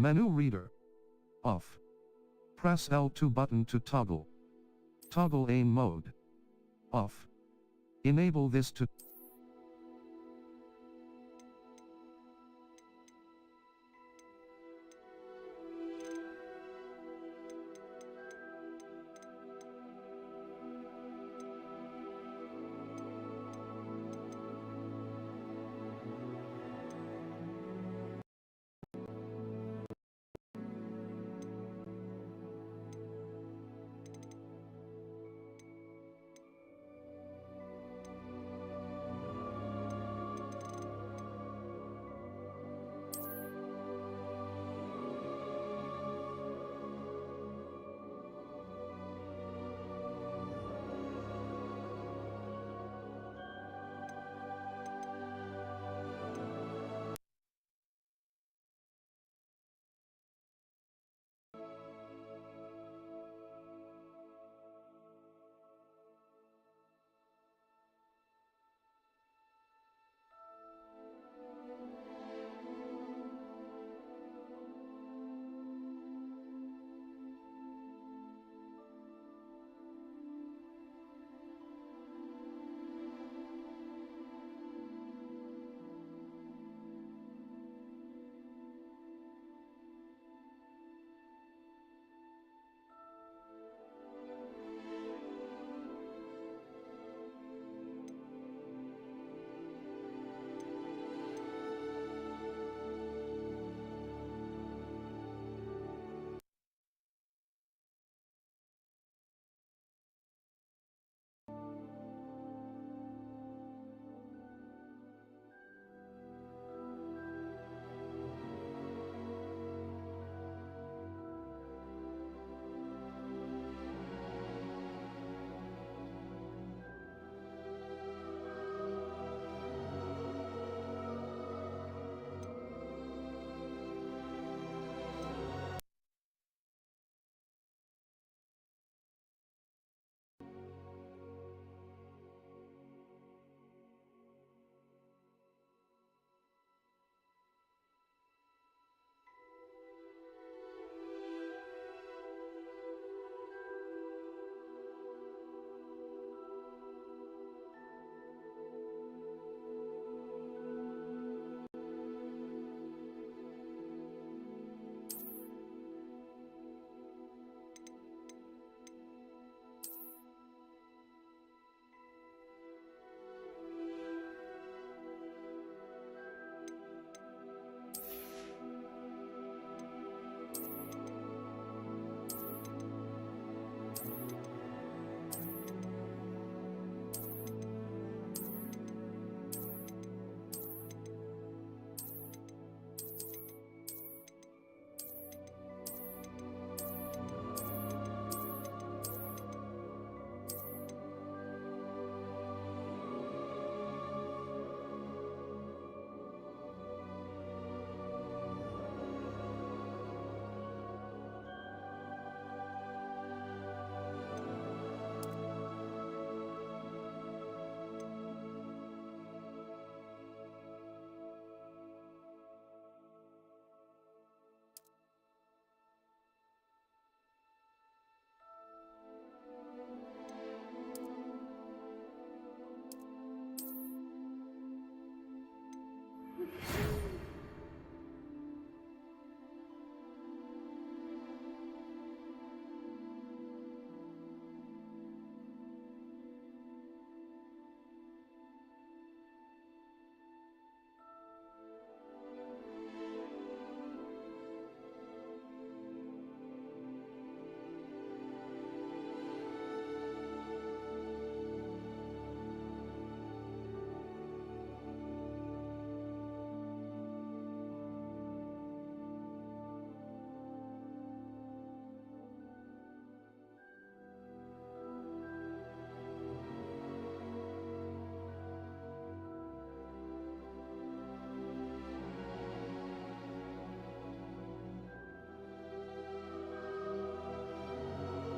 Menu reader. Off. Press L2 button to toggle. Toggle aim mode. Off. Enable this to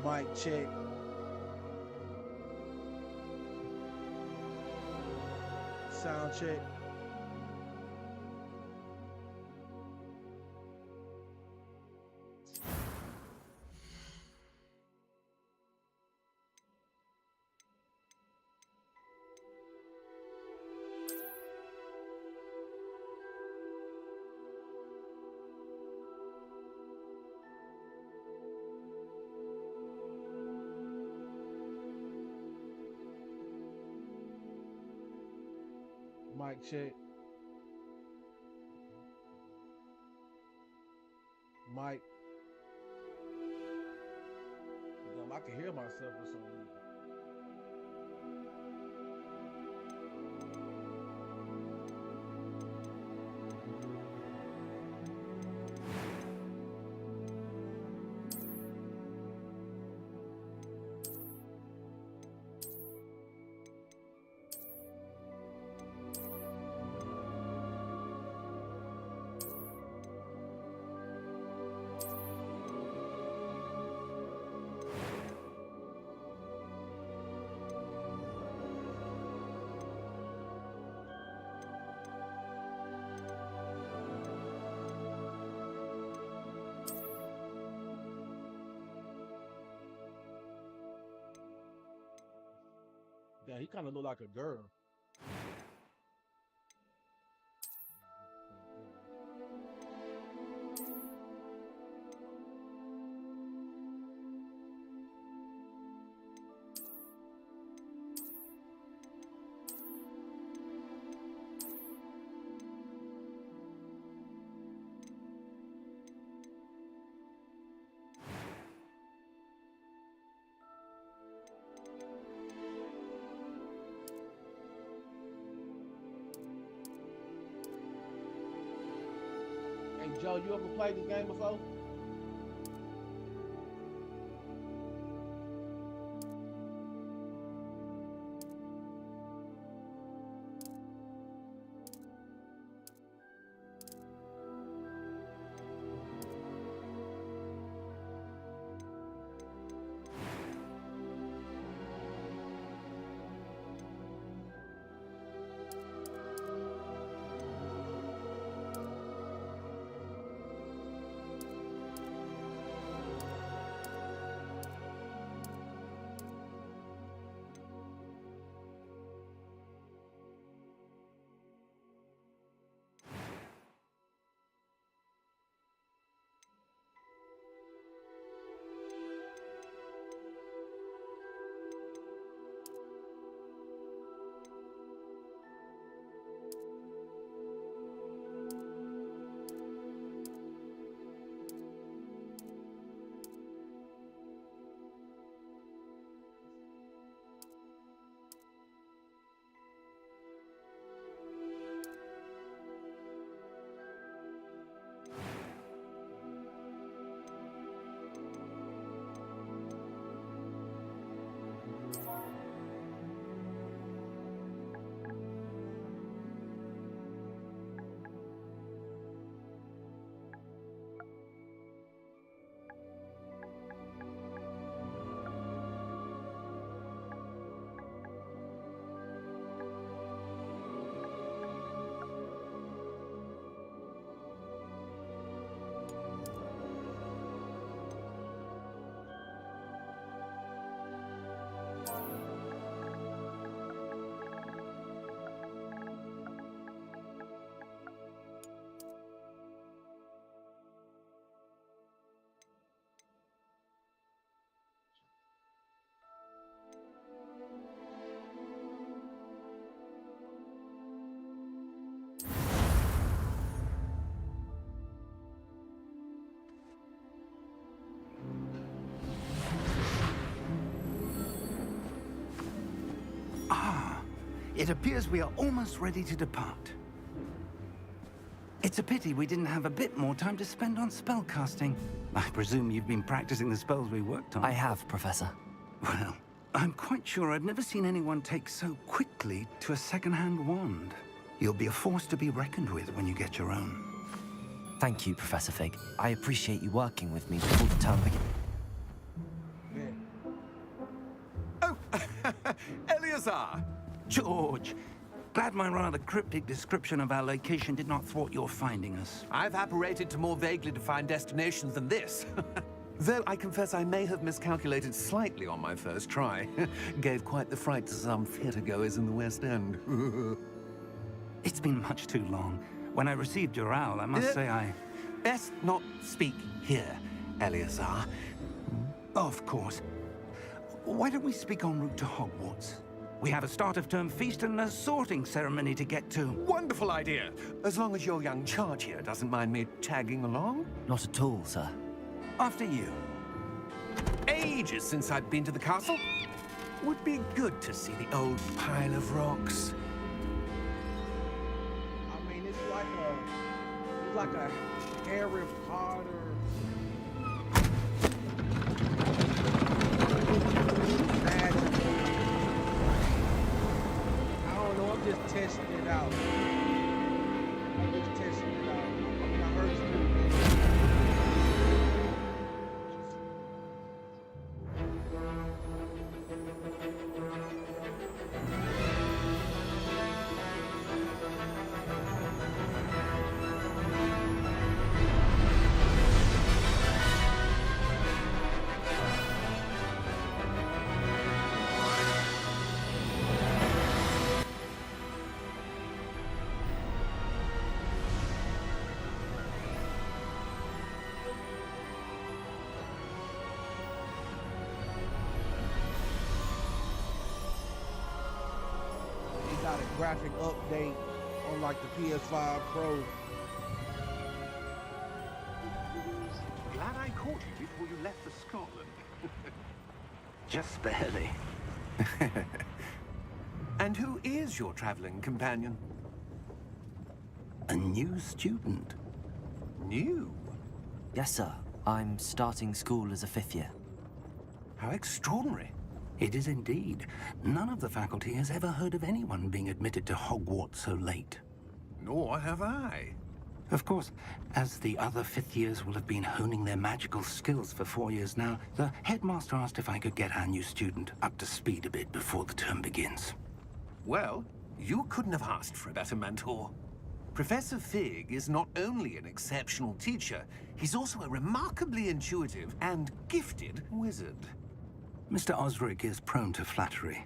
Mic check. Sound check. Mic check. Mic. Damn, I can hear myself for some reason. Yeah, he kind of look like a girl. Hey, Joe, you ever played this game before? It appears we are almost ready to depart. It's a pity we didn't have a bit more time to spend on spellcasting. I presume you've been practicing the spells we worked on. I have, Professor. Well, I'm quite sure I've never seen anyone take so quickly to a second-hand wand. You'll be a force to be reckoned with when you get your own. Thank you, Professor Fig. I appreciate you working with me before the term begins. Man. Eleazar! George, glad my rather cryptic description of our location did not thwart your finding us. I've apparated to more vaguely defined destinations than this. Though I confess I may have miscalculated slightly on my first try. Gave quite the fright to some theatergoers in the West End. It's been much too long. When I received your owl, I must say I... Best not speak here, Eleazar. Of course. Why don't we speak en route to Hogwarts? We have a start-of-term feast and a sorting ceremony to get to. Wonderful idea! As long as your young charge here doesn't mind me tagging along. Not at all, sir. After you. Ages since I've been to the castle. Would be good to see the old pile of rocks. I mean, it's like a Harry Potter. Magic. I don't know. I'm just testing it out. I'm just testing it out. I mean, I heard you. Got a graphic update on like the PS5 Pro. Glad I caught you before you left for Scotland. Just barely. And who is your traveling companion? A new student. New? Yes, sir. I'm starting school as a 5th year. How extraordinary. It is indeed. None of the faculty has ever heard of anyone being admitted to Hogwarts so late. Nor have I. Of course, as the other 5th years will have been honing their magical skills for 4 years now, the headmaster asked if I could get our new student up to speed a bit before the term begins. Well, you couldn't have asked for a better mentor. Professor Fig is not only an exceptional teacher, he's also a remarkably intuitive and gifted wizard. Mr. Osric is prone to flattery.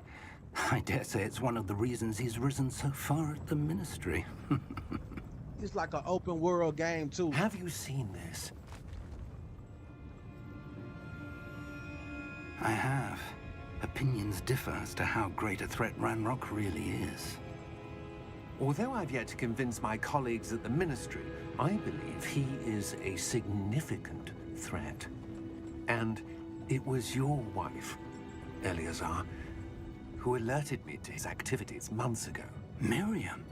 I dare say it's one of the reasons he's risen so far at the Ministry. It's like an open world game too. Have you seen this? I have. Opinions differ as to how great a threat Ranrock really is. Although I've yet to convince my colleagues at the Ministry, I believe he is a significant threat. And it was your wife, Eleazar, who alerted me to his activities months ago. Miriam?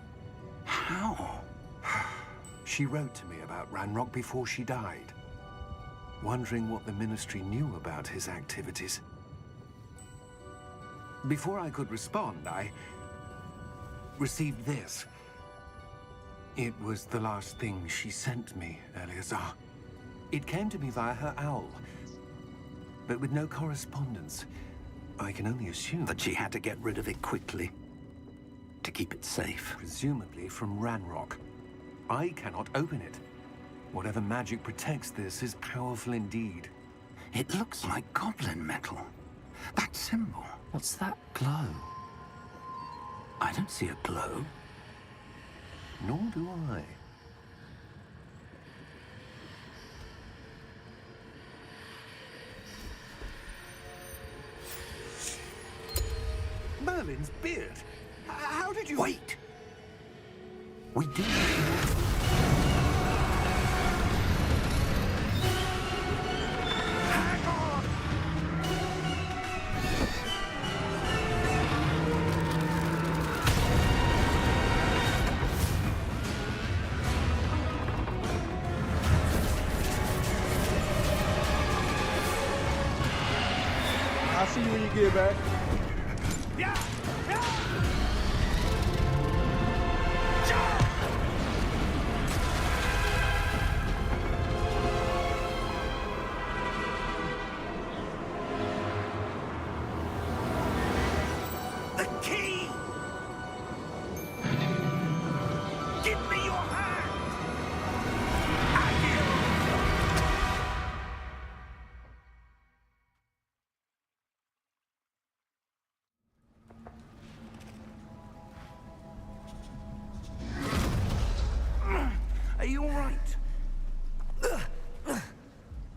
How? She wrote to me about Ranrock before she died, wondering what the Ministry knew about his activities. Before I could respond, I received this. It was the last thing she sent me, Eleazar. It came to me via her owl, but with no correspondence. I can only assume That she had to get rid of it quickly. To keep it safe. presumably from Ranrock. I cannot open it. Whatever magic protects this is powerful indeed. It looks like goblin metal. That symbol. What's that glow? I don't see a glow. Nor do I. Merlin's beard. How did you... Wait! We do. Hang on! I'll see you when you get back. Yeah!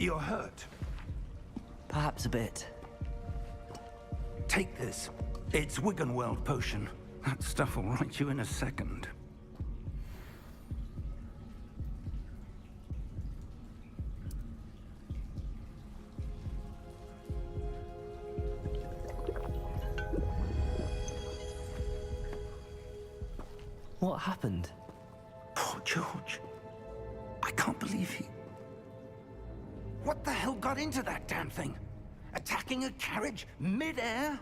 You're hurt. Perhaps a bit. Take this. It's Wiggenweld potion. That stuff will right you in a second. What happened? Poor George. I can't believe he... What the hell got into that damn thing? Attacking a carriage mid-air?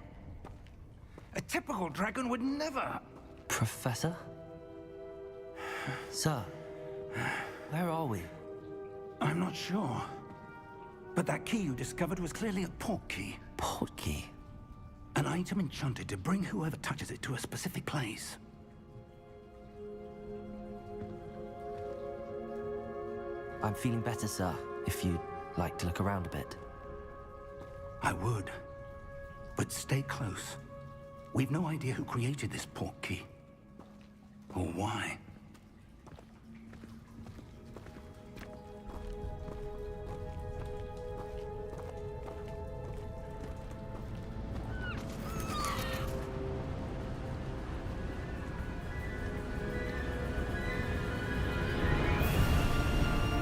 A typical dragon would never... Professor? Sir, where are we? I'm not sure. But that key you discovered was clearly a port key. Port key? An item enchanted to bring whoever touches it to a specific place. I'm feeling better, sir, if you'd like to look around a bit. I would. But stay close. We've no idea who created this port key. Or why.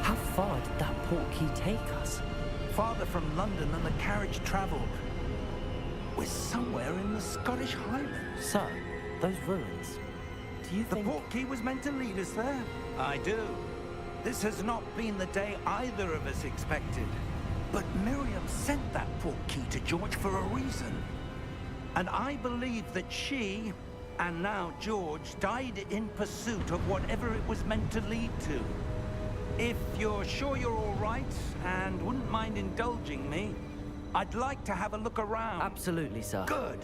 How far did that port key take us? Farther from London than the carriage traveled. We're somewhere in the Scottish Highlands. Sir, those ruins. Do you The think... port key was meant to lead us there? I do. This has not been the day either of us expected. But Miriam sent that port key to George for a reason. And I believe that she, and now George, died in pursuit of whatever it was meant to lead to. If you're sure you're all right, and wouldn't mind indulging me, I'd like to have a look around. Absolutely, sir. Good.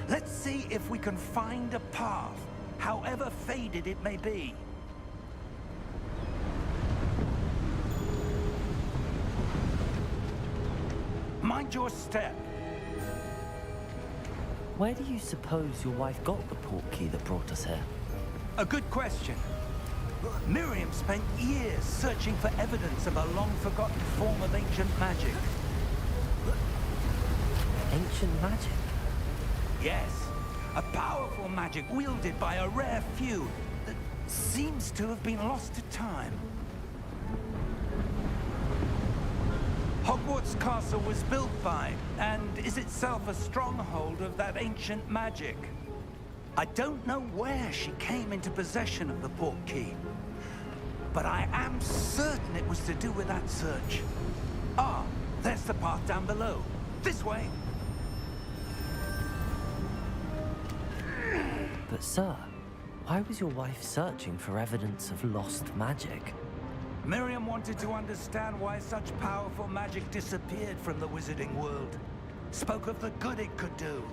Let's see if we can find a path, however faded it may be. Mind your step. Where do you suppose your wife got the port key that brought us here? A good question. Miriam spent years searching for evidence of a long-forgotten form of ancient magic. Ancient magic? Yes, a powerful magic wielded by a rare few that seems to have been lost to time. Hogwarts Castle was built by, and is itself a stronghold of that ancient magic. I don't know where she came into possession of the port key, but I am certain it was to do with that search. Ah, there's the path down below. This way. But sir, why was your wife searching for evidence of lost magic? Miriam wanted to understand why such powerful magic disappeared from the wizarding world. Spoke of the good it could do.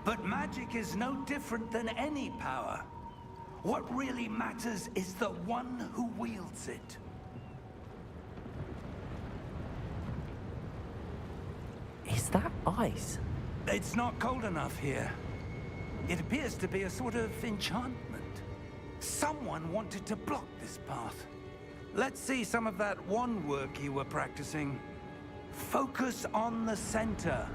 But magic is no different than any power. What really matters is the one who wields it. Is that ice? It's not cold enough here. It appears to be a sort of enchantment. Someone wanted to block this path. Let's see some of that wand work you were practicing. Focus on the center.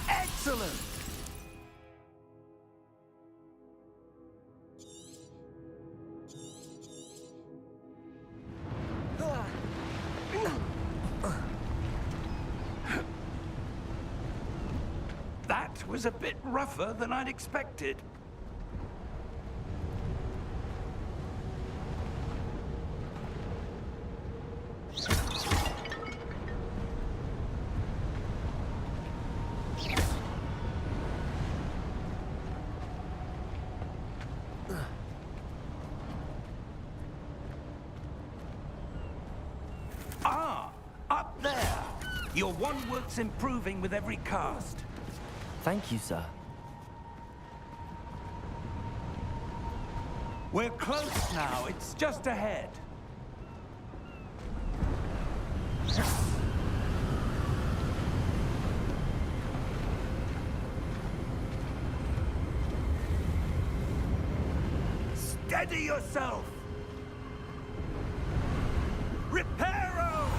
Excellent! That was a bit rougher than I'd expected. Ah, up there. Your wand work's improving with every cast. Thank you, sir. We're close now. It's just ahead. Steady yourself! Reparo!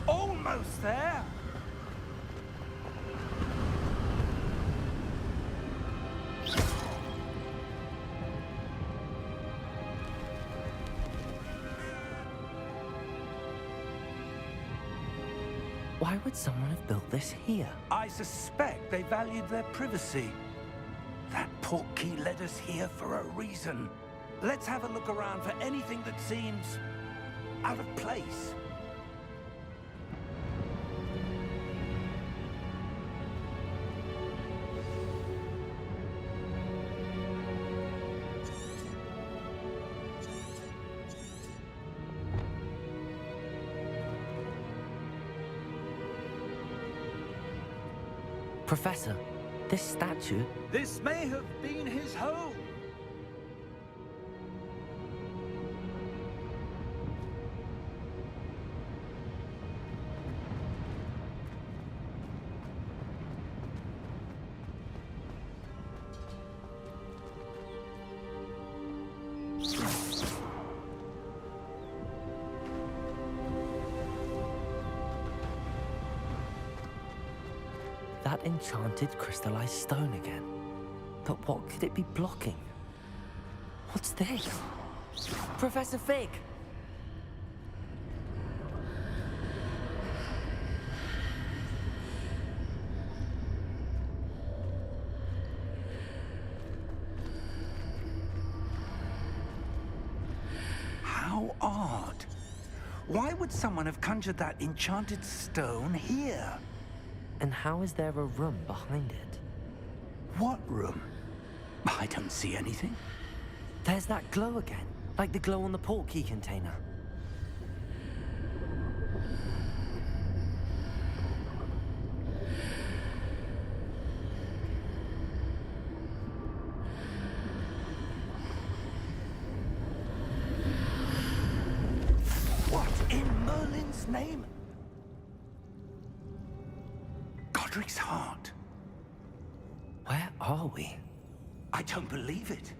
Almost there! Why would someone have built this here? I suspect they valued their privacy. That portkey led us here for a reason. Let's have a look around for anything that seems out of place. Professor, this statue... This may have been his home. That enchanted crystallized stone again. But what could it be blocking? What's this? Professor Fig! How odd. Why would someone have conjured that enchanted stone here? And how is there a room behind it? What room? I don't see anything. There's that glow again, like the glow on the portkey container. What in Merlin's name? Godric's heart. Where are we? I don't believe it.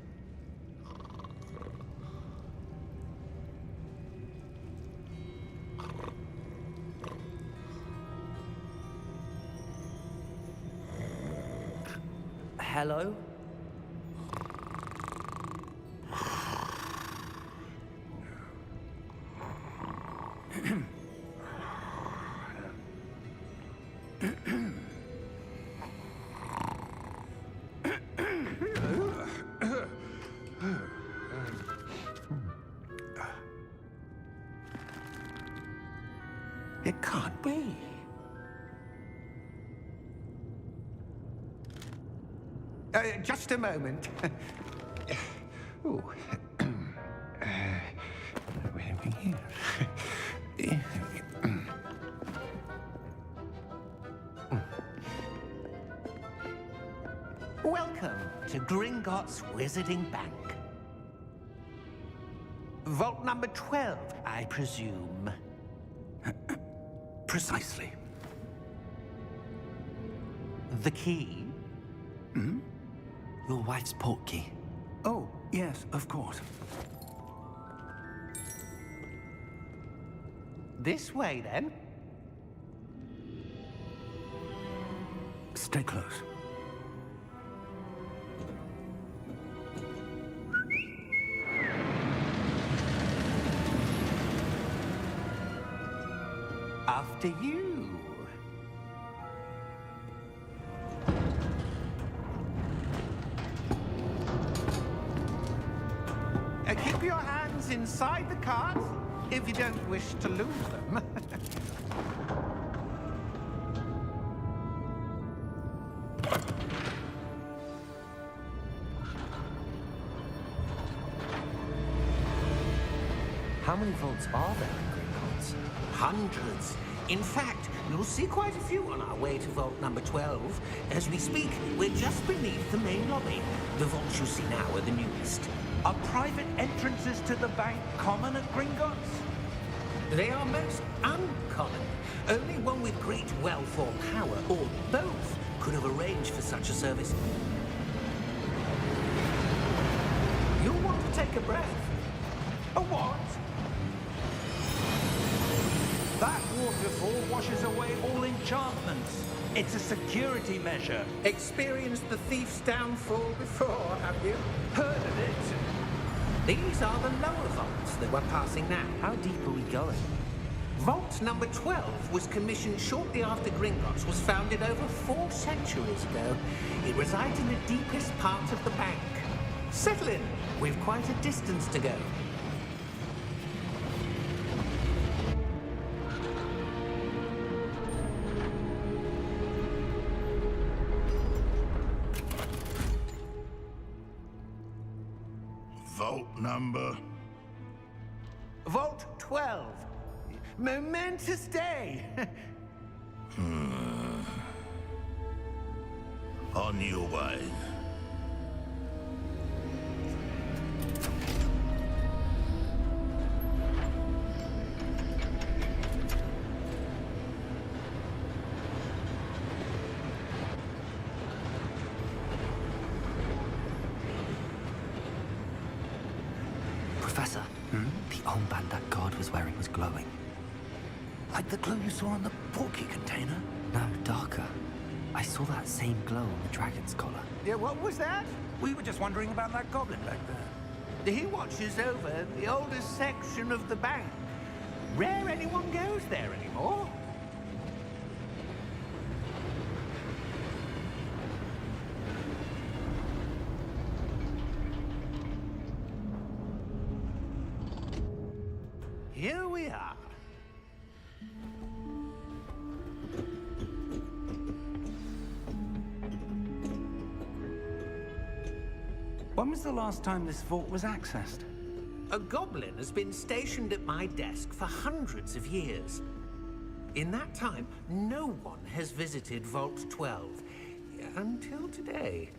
Hello? It can't be. Just a moment. Ooh. Where are we here? Welcome to Gringotts Wizarding Bank. Vault number 12, I presume. Precisely. The key? Your wife's portkey. Oh, yes, of course. This way, then. Stay close. After you. Keep your hands inside the cart if you don't wish to lose them. How many vaults are there in Gringotts? Hundreds, In fact, you'll see quite a few on our way to vault number 12. As we speak, we're just beneath the main lobby. The vaults you see now are the newest. Are private entrances to the bank common at Gringotts? They are most uncommon. Only one with great wealth or power, or both, could have arranged for such a service. You'll want to take a breath. A what? That waterfall washes away all enchantments. It's a security measure. Experienced the thief's downfall before, have you? Heard of it? These are the lower vaults that we're passing now. How deep are we going? Vault number 12 was commissioned shortly after Gringotts was founded over 4 centuries ago. It resides in the deepest part of the bank. Settle in. We've quite a distance to go. Vault number? Vault 12. Momentous day. On your way. Professor, the armband that guard was wearing was glowing. Like the glue you saw on the porky container? No, darker. I saw that same glow on the dragon's collar. Yeah, what was that? We were just wondering about that goblin back there. He watches over the oldest section of the bank. Rare anyone goes there anymore. Here we are. When was the last time this vault was accessed? A goblin has been stationed at my desk for hundreds of years. In that time, no one has visited Vault 12. Until today.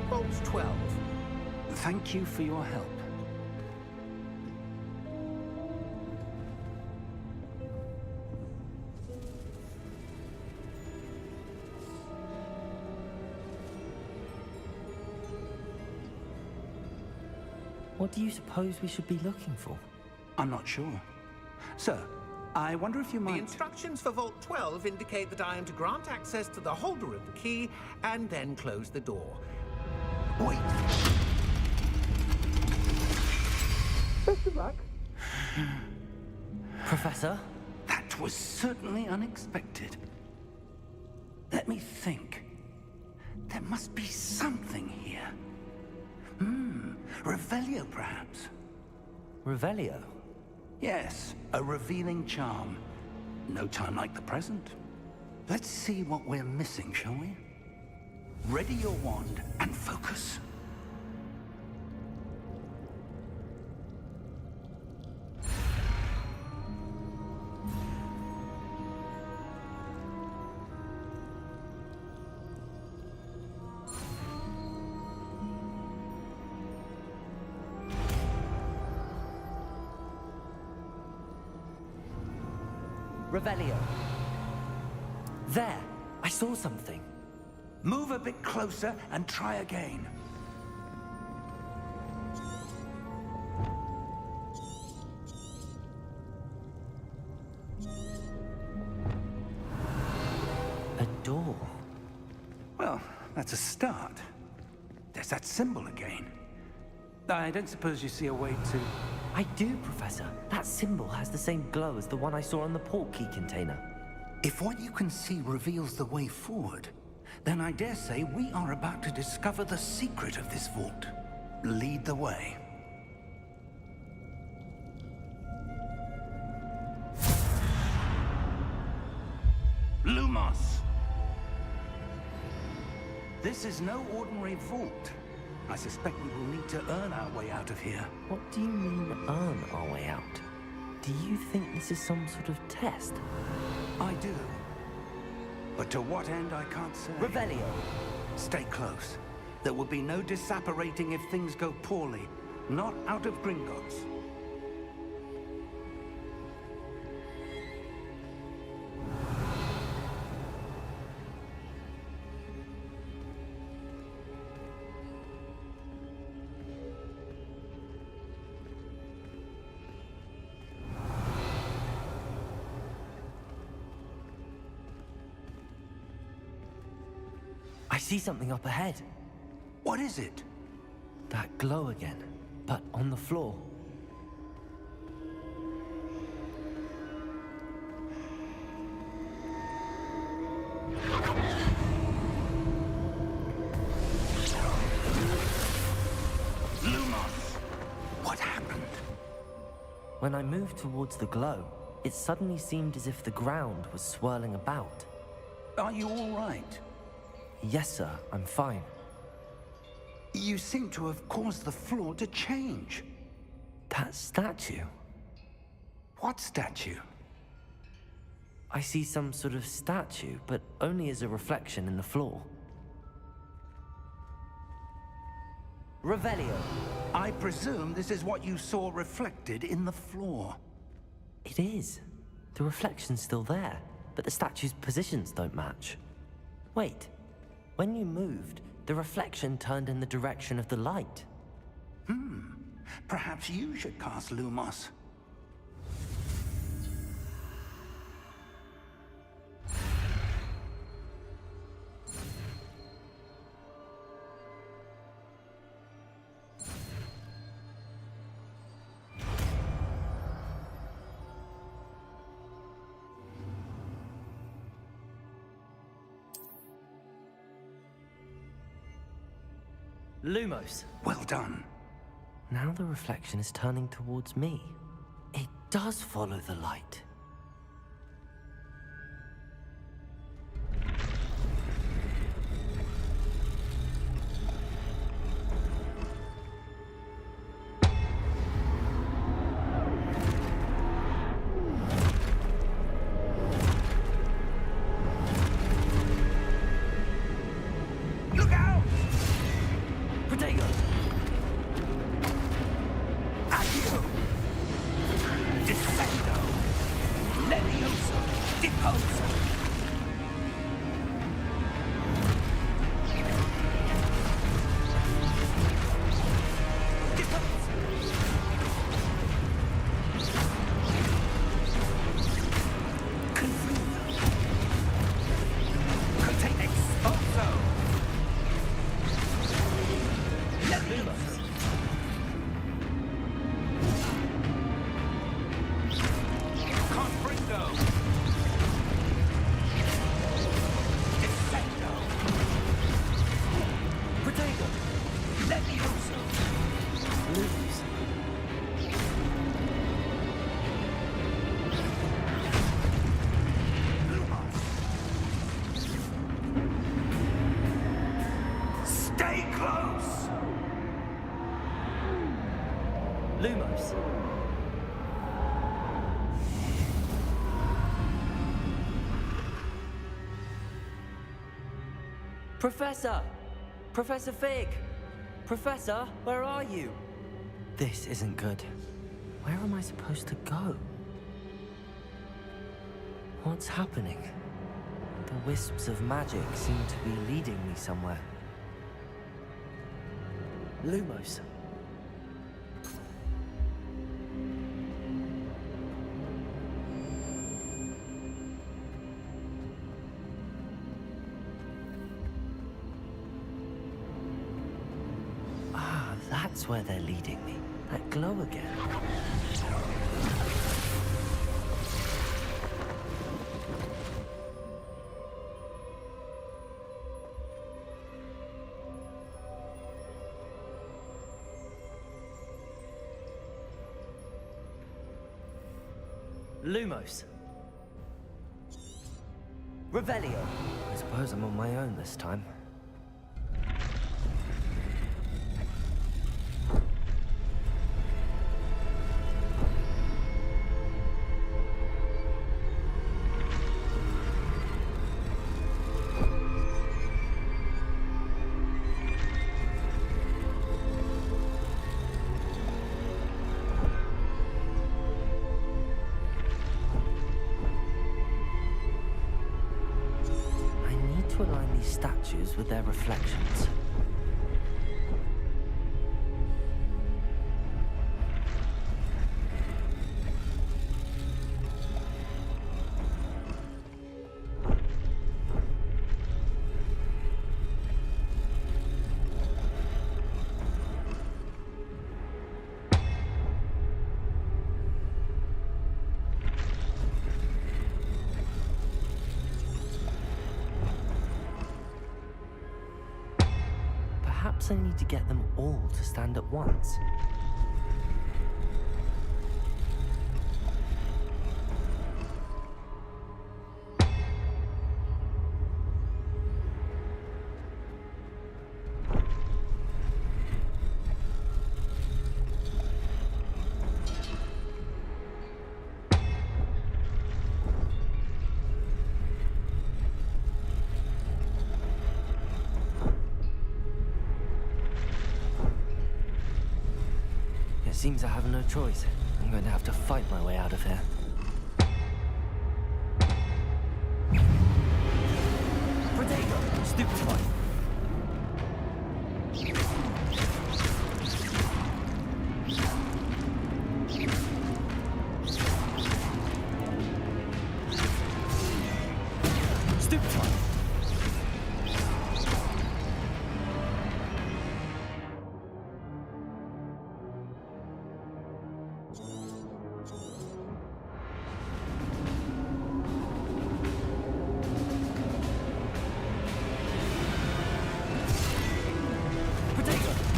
Vault 12. Thank you for your help. What do you suppose we should be looking for? I'm not sure. Sir, I wonder if you The might... instructions for Vault 12 indicate that I am to grant access to the holder of the key and then close the door. Wait. Best of luck. Professor? That was certainly unexpected. Let me think. There must be something here. Revelio, perhaps? Revelio? Yes, a revealing charm. No time like the present. Let's see what we're missing, shall we? Ready your wand and focus. Revelio. There! I saw something. Move a bit closer and try again. A door. Well, that's a start. There's that symbol again. I don't suppose you see a way to... I do, Professor. That symbol has the same glow as the one I saw on the port key container. If what you can see reveals the way forward, then I dare say we are about to discover the secret of this vault. Lead the way. Lumos! This is no ordinary vault. I suspect we will need to earn our way out of here. What do you mean, earn our way out? Do you think this is some sort of test? I do. But to what end, I can't say. Revelio! Stay close. There will be no disapparating if things go poorly. Not out of Gringotts. I see something up ahead. What is it? That glow again, but on the floor. Lumos! What happened? When I moved towards the glow, it suddenly seemed as if the ground was swirling about. Are you all right? Yes, sir, I'm fine. You seem to have caused the floor to change. That statue? What statue? I see some sort of statue, but only as a reflection in the floor. Revelio! I presume this is what you saw reflected in the floor. It is. The reflection's still there, but the statue's positions don't match. Wait. When you moved, the reflection turned in the direction of the light. Perhaps you should cast Lumos. Lumos! Well done. Now the reflection is turning towards me. It does follow the light. Look out! Protego! Accio! Descendo! Levioso! Deposo! Stay close! Lumos! Professor! Professor Fig! Professor, where are you? This isn't good. Where am I supposed to go? What's happening? The wisps of magic seem to be leading me somewhere. Lumos. Ah, that's where they're leading me. That glow again. Lumos. Revelio. I suppose I'm on my own this time. to align these statues with their reflections. Perhaps I need to get them all to stand at once. It seems I have no choice. I'm going to have to fight my way out of here. Protego! Stupid one! Stupid one!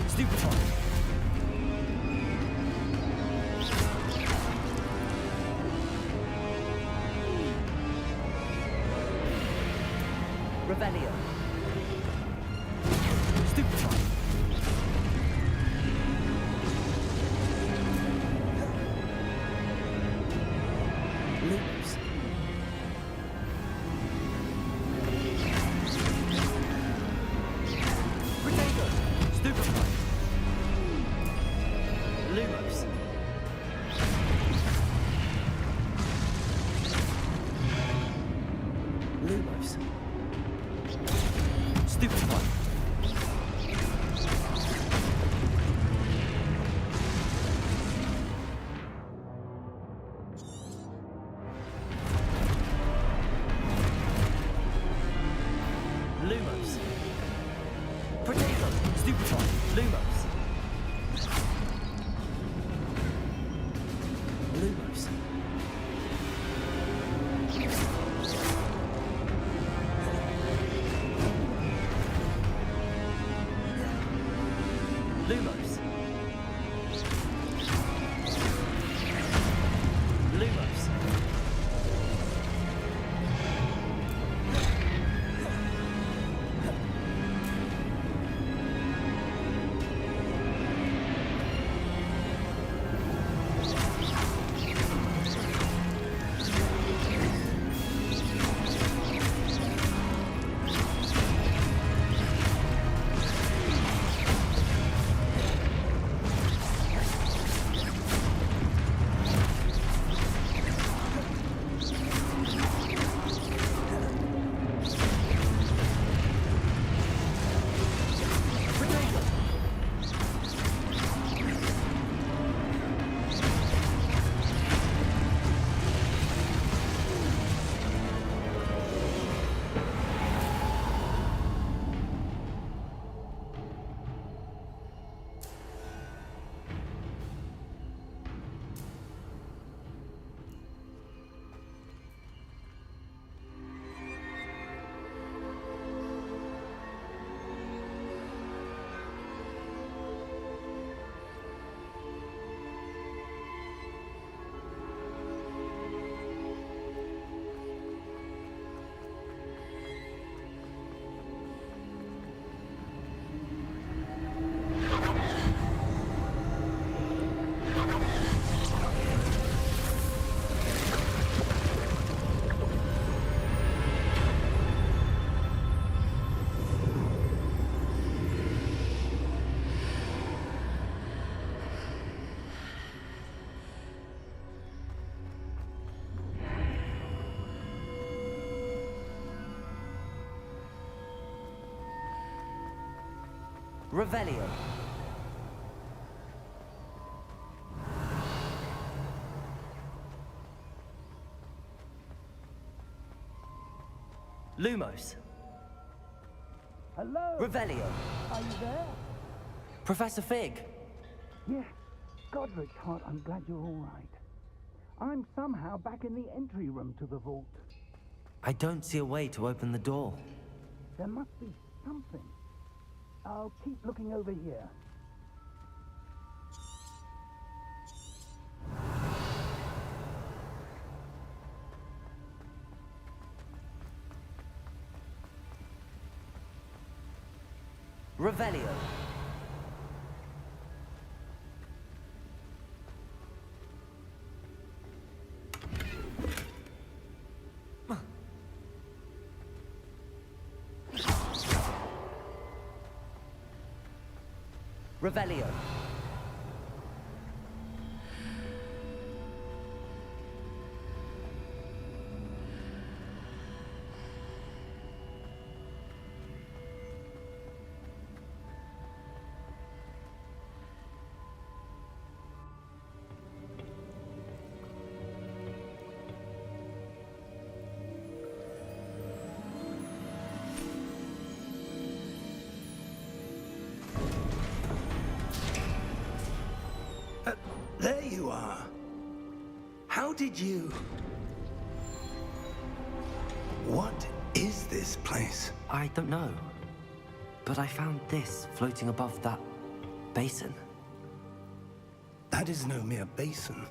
Stupid one. Revelio. Stupid one. Lose. Protego. Stupid one. Lumos. Lumos. Stupid one. Lumos. Protego. Stupid one. Lumos. Lumos. Lumos. Lumos. Revelio. Lumos. Hello? Revelio. Are you there? Professor Fig. Yeah. Godric Hart, I'm glad you're all right. I'm somehow back in the entry room to the vault. I don't see a way to open the door. There must be something. I'll keep looking over here. Revelio. Revelio. There you are. How did you... What is this place? I don't know. But I found this floating above that basin. That is no mere basin.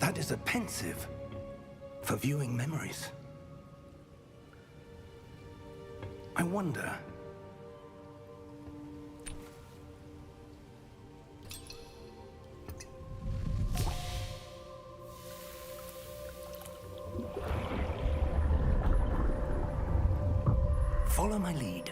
That is a pensive for viewing memories. I wonder... Follow my lead.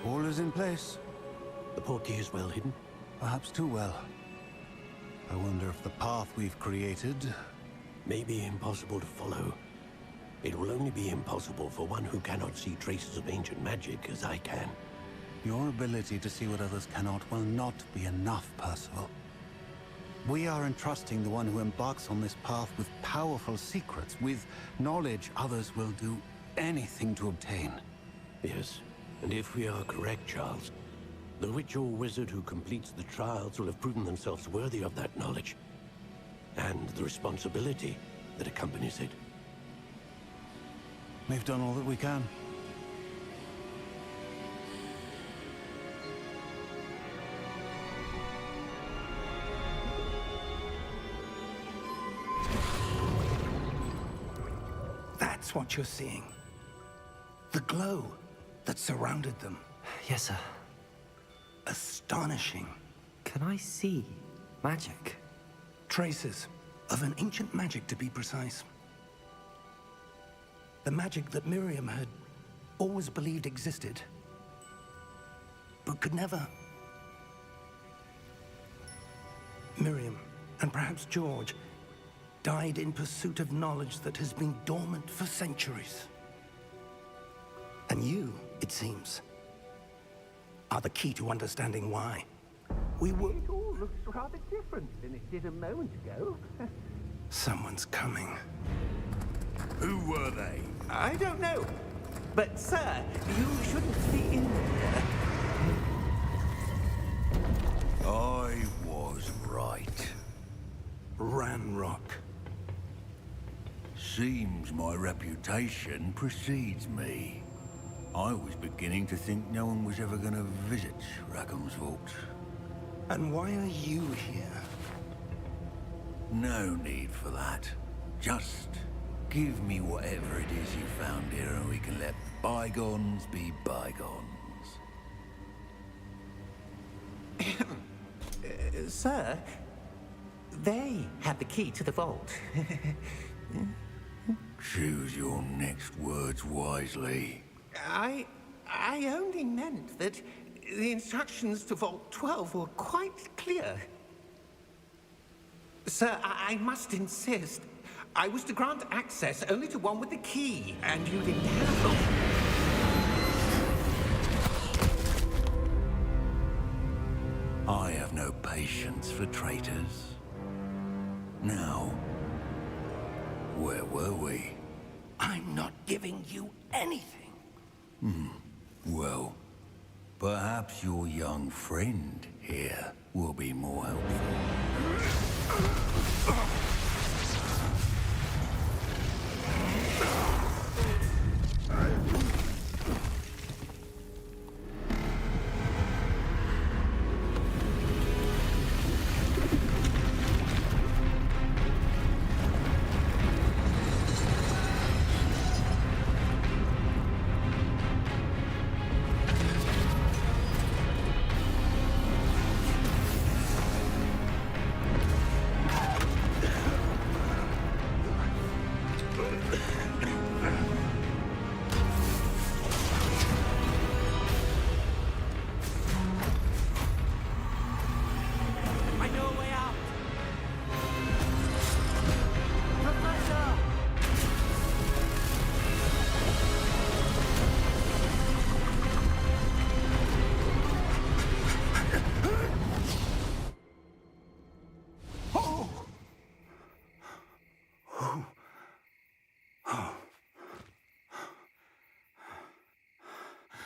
All is in place. The portkey is well hidden. Perhaps too well. I wonder if the path we've created... May be impossible to follow. It will only be impossible for one who cannot see traces of ancient magic as I can. Your ability to see what others cannot will not be enough, Percival. We are entrusting the one who embarks on this path with powerful secrets, with knowledge others will do anything to obtain. Yes, and if we are correct, Charles, the witch or wizard who completes the trials will have proven themselves worthy of that knowledge, and the responsibility that accompanies it. We've done all that we can. That's what you're seeing. The glow that surrounded them. Yes, sir. Astonishing. Can I see magic? Traces of an ancient magic, to be precise. The magic that Miriam had always believed existed, but could never. Miriam, and perhaps George, died in pursuit of knowledge that has been dormant for centuries. And you, it seems, are the key to understanding why. We were... It all looks rather different than it did a moment ago. Someone's coming. Who were they? I don't know. But, sir, you shouldn't be in there. I was right. Ranrock. Seems my reputation precedes me. I was beginning to think no one was ever going to visit Rackham's vault. And why are you here? No need for that. Just give me whatever it is you found here and we can let bygones be bygones. Sir, They had the key to the vault. Choose your next words wisely. I only meant that the instructions to Vault 12 were quite clear. Sir, I must insist. I was to grant access only to one with the key, and you didn't have. I have no patience for traitors. Now, where were we? I'm not giving you anything. Well, perhaps your young friend here will be more helpful.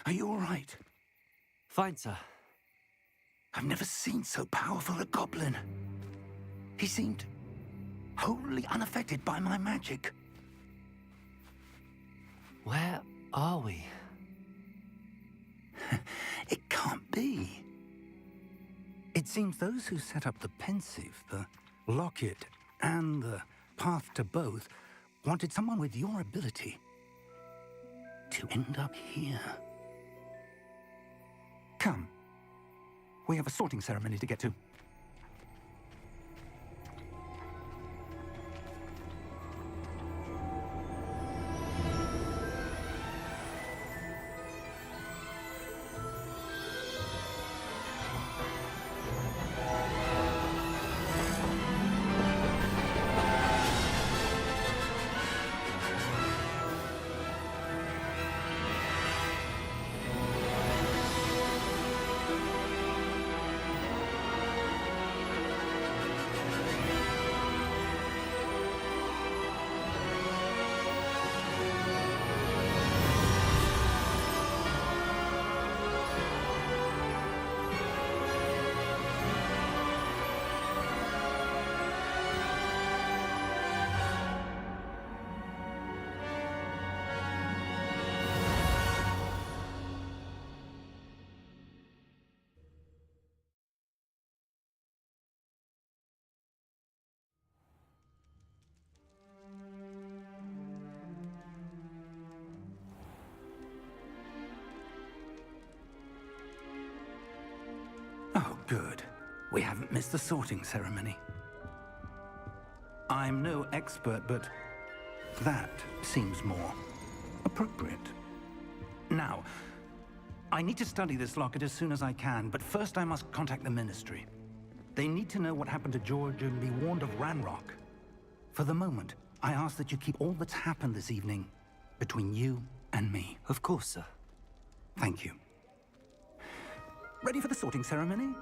Are you all right? Fine, sir. I've never seen so powerful a goblin. He seemed wholly unaffected by my magic. Where are we? It can't be. It seems those who set up the pensive, the locket, and the path to both wanted someone with your ability to end up here. Come. We have a sorting ceremony to get to. Oh, good. We haven't missed the sorting ceremony. I'm no expert, but that seems more appropriate. Now, I need to study this locket as soon as I can, but first I must contact the Ministry. They need to know what happened to George and be warned of Ranrock. For the moment, I ask that you keep all that's happened this evening between you and me. Of course, sir. Thank you. Ready for the sorting ceremony?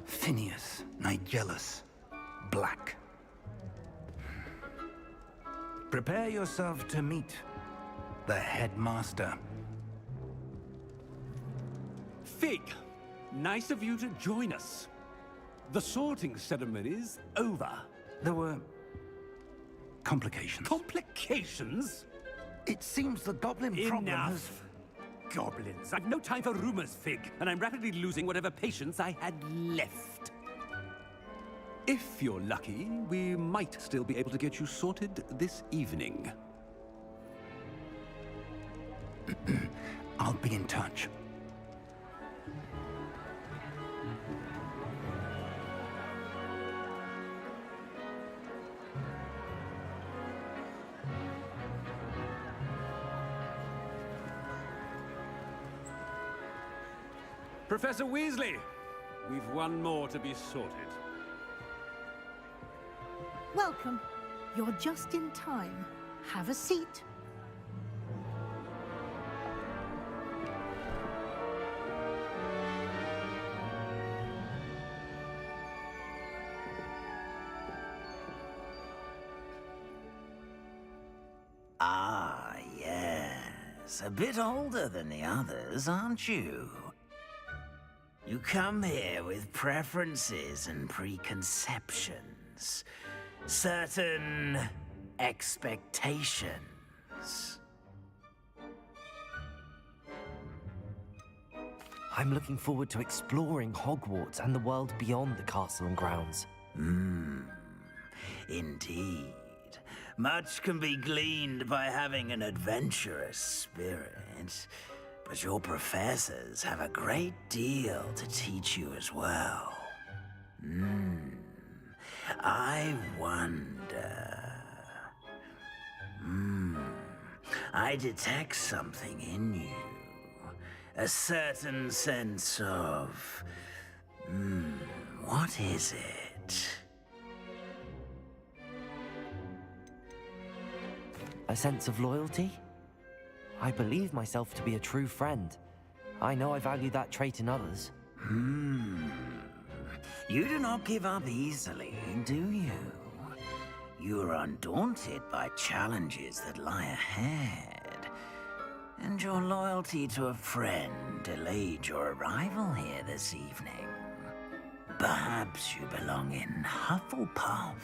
Phineas, Nigellus, Black. Prepare yourself to meet the headmaster. Fig, nice of you to join us. The sorting ceremony's over. There were complications. Complications? It seems the goblin problem has... Enough. goblins. I've no time for rumors, Fig, and I'm rapidly losing whatever patience I had left. If you're lucky, we might still be able to get you sorted this evening. I'll be in touch. Professor Weasley, we've one more to be sorted. Welcome. You're just in time. Have a seat. Ah, yes. A bit older than the others, aren't you? You come here with preferences and preconceptions. Certain expectations. I'm looking forward to exploring Hogwarts and the world beyond the castle and grounds. Indeed. Much can be gleaned by having an adventurous spirit, but your professors have a great deal to teach you as well. I wonder... I detect something in you. A certain sense of... what is it? A sense of loyalty? I believe myself to be a true friend. I know I value that trait in others. You do not give up easily, do you? You are undaunted by challenges that lie ahead. And your loyalty to a friend delayed your arrival here this evening. Perhaps you belong in Hufflepuff.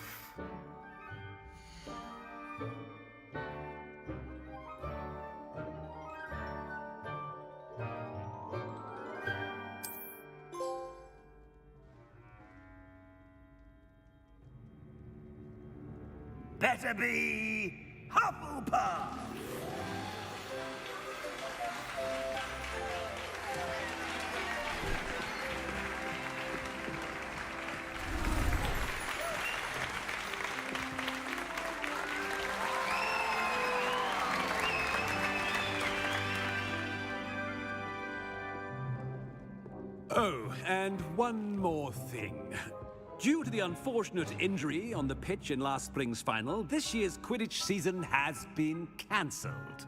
Better be Hufflepuff! Oh, and one more thing. Due to the unfortunate injury on the pitch in last spring's final, this year's Quidditch season has been cancelled.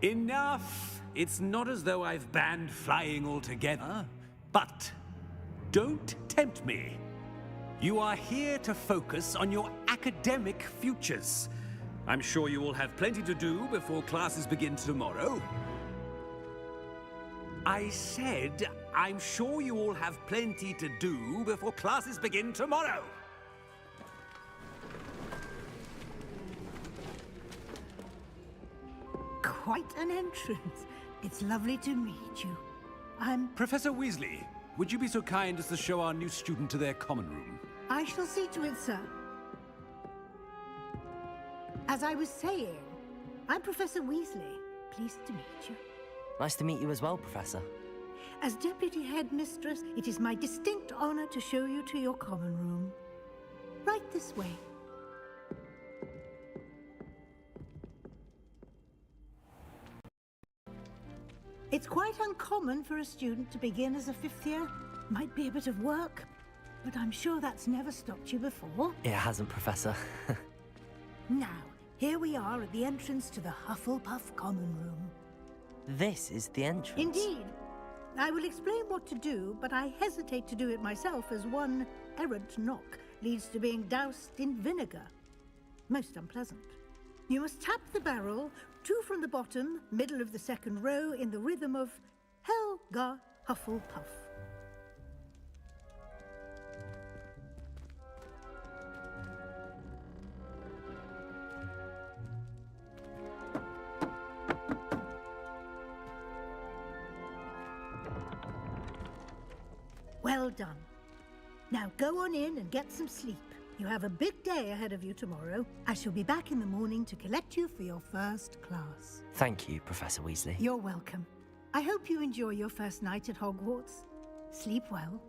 Enough! It's not as though I've banned flying altogether, but don't tempt me. You are here to focus on your academic futures. I'm sure you will have plenty to do before classes begin tomorrow. I said, I'm sure you all have plenty to do before classes begin tomorrow. Quite an entrance. It's lovely to meet you. I'm... Professor Weasley, would you be so kind as to show our new student to their common room? I shall see to it, sir. As I was saying, I'm Professor Weasley. Pleased to meet you. Nice to meet you as well, Professor. As Deputy Headmistress, it is my distinct honor to show you to your common room. Right this way. It's quite uncommon for a student to begin as a fifth year. Might be a bit of work, but I'm sure that's never stopped you before. It hasn't, Professor. Now, here we are at the entrance to the Hufflepuff Common Room. This is the entrance. Indeed. I will explain what to do, but I hesitate to do it myself as one errant knock leads to being doused in vinegar. Most unpleasant. You must tap the barrel, 2 from the bottom, middle of the second row, in the rhythm of Helga Hufflepuff. Well done. Now go on in and get some sleep. You have a big day ahead of you tomorrow. I shall be back in the morning to collect you for your first class. Thank you, Professor Weasley. You're welcome. I hope you enjoy your first night at Hogwarts. Sleep well.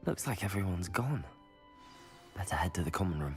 Looks like everyone's gone. Better head to the common room.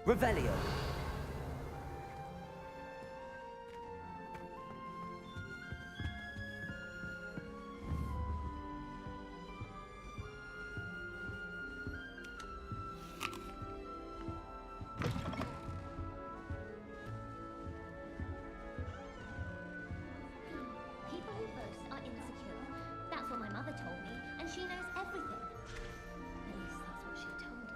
Revelio. People who boast are insecure. That's what my mother told me, and she knows everything. At least that's what she told me.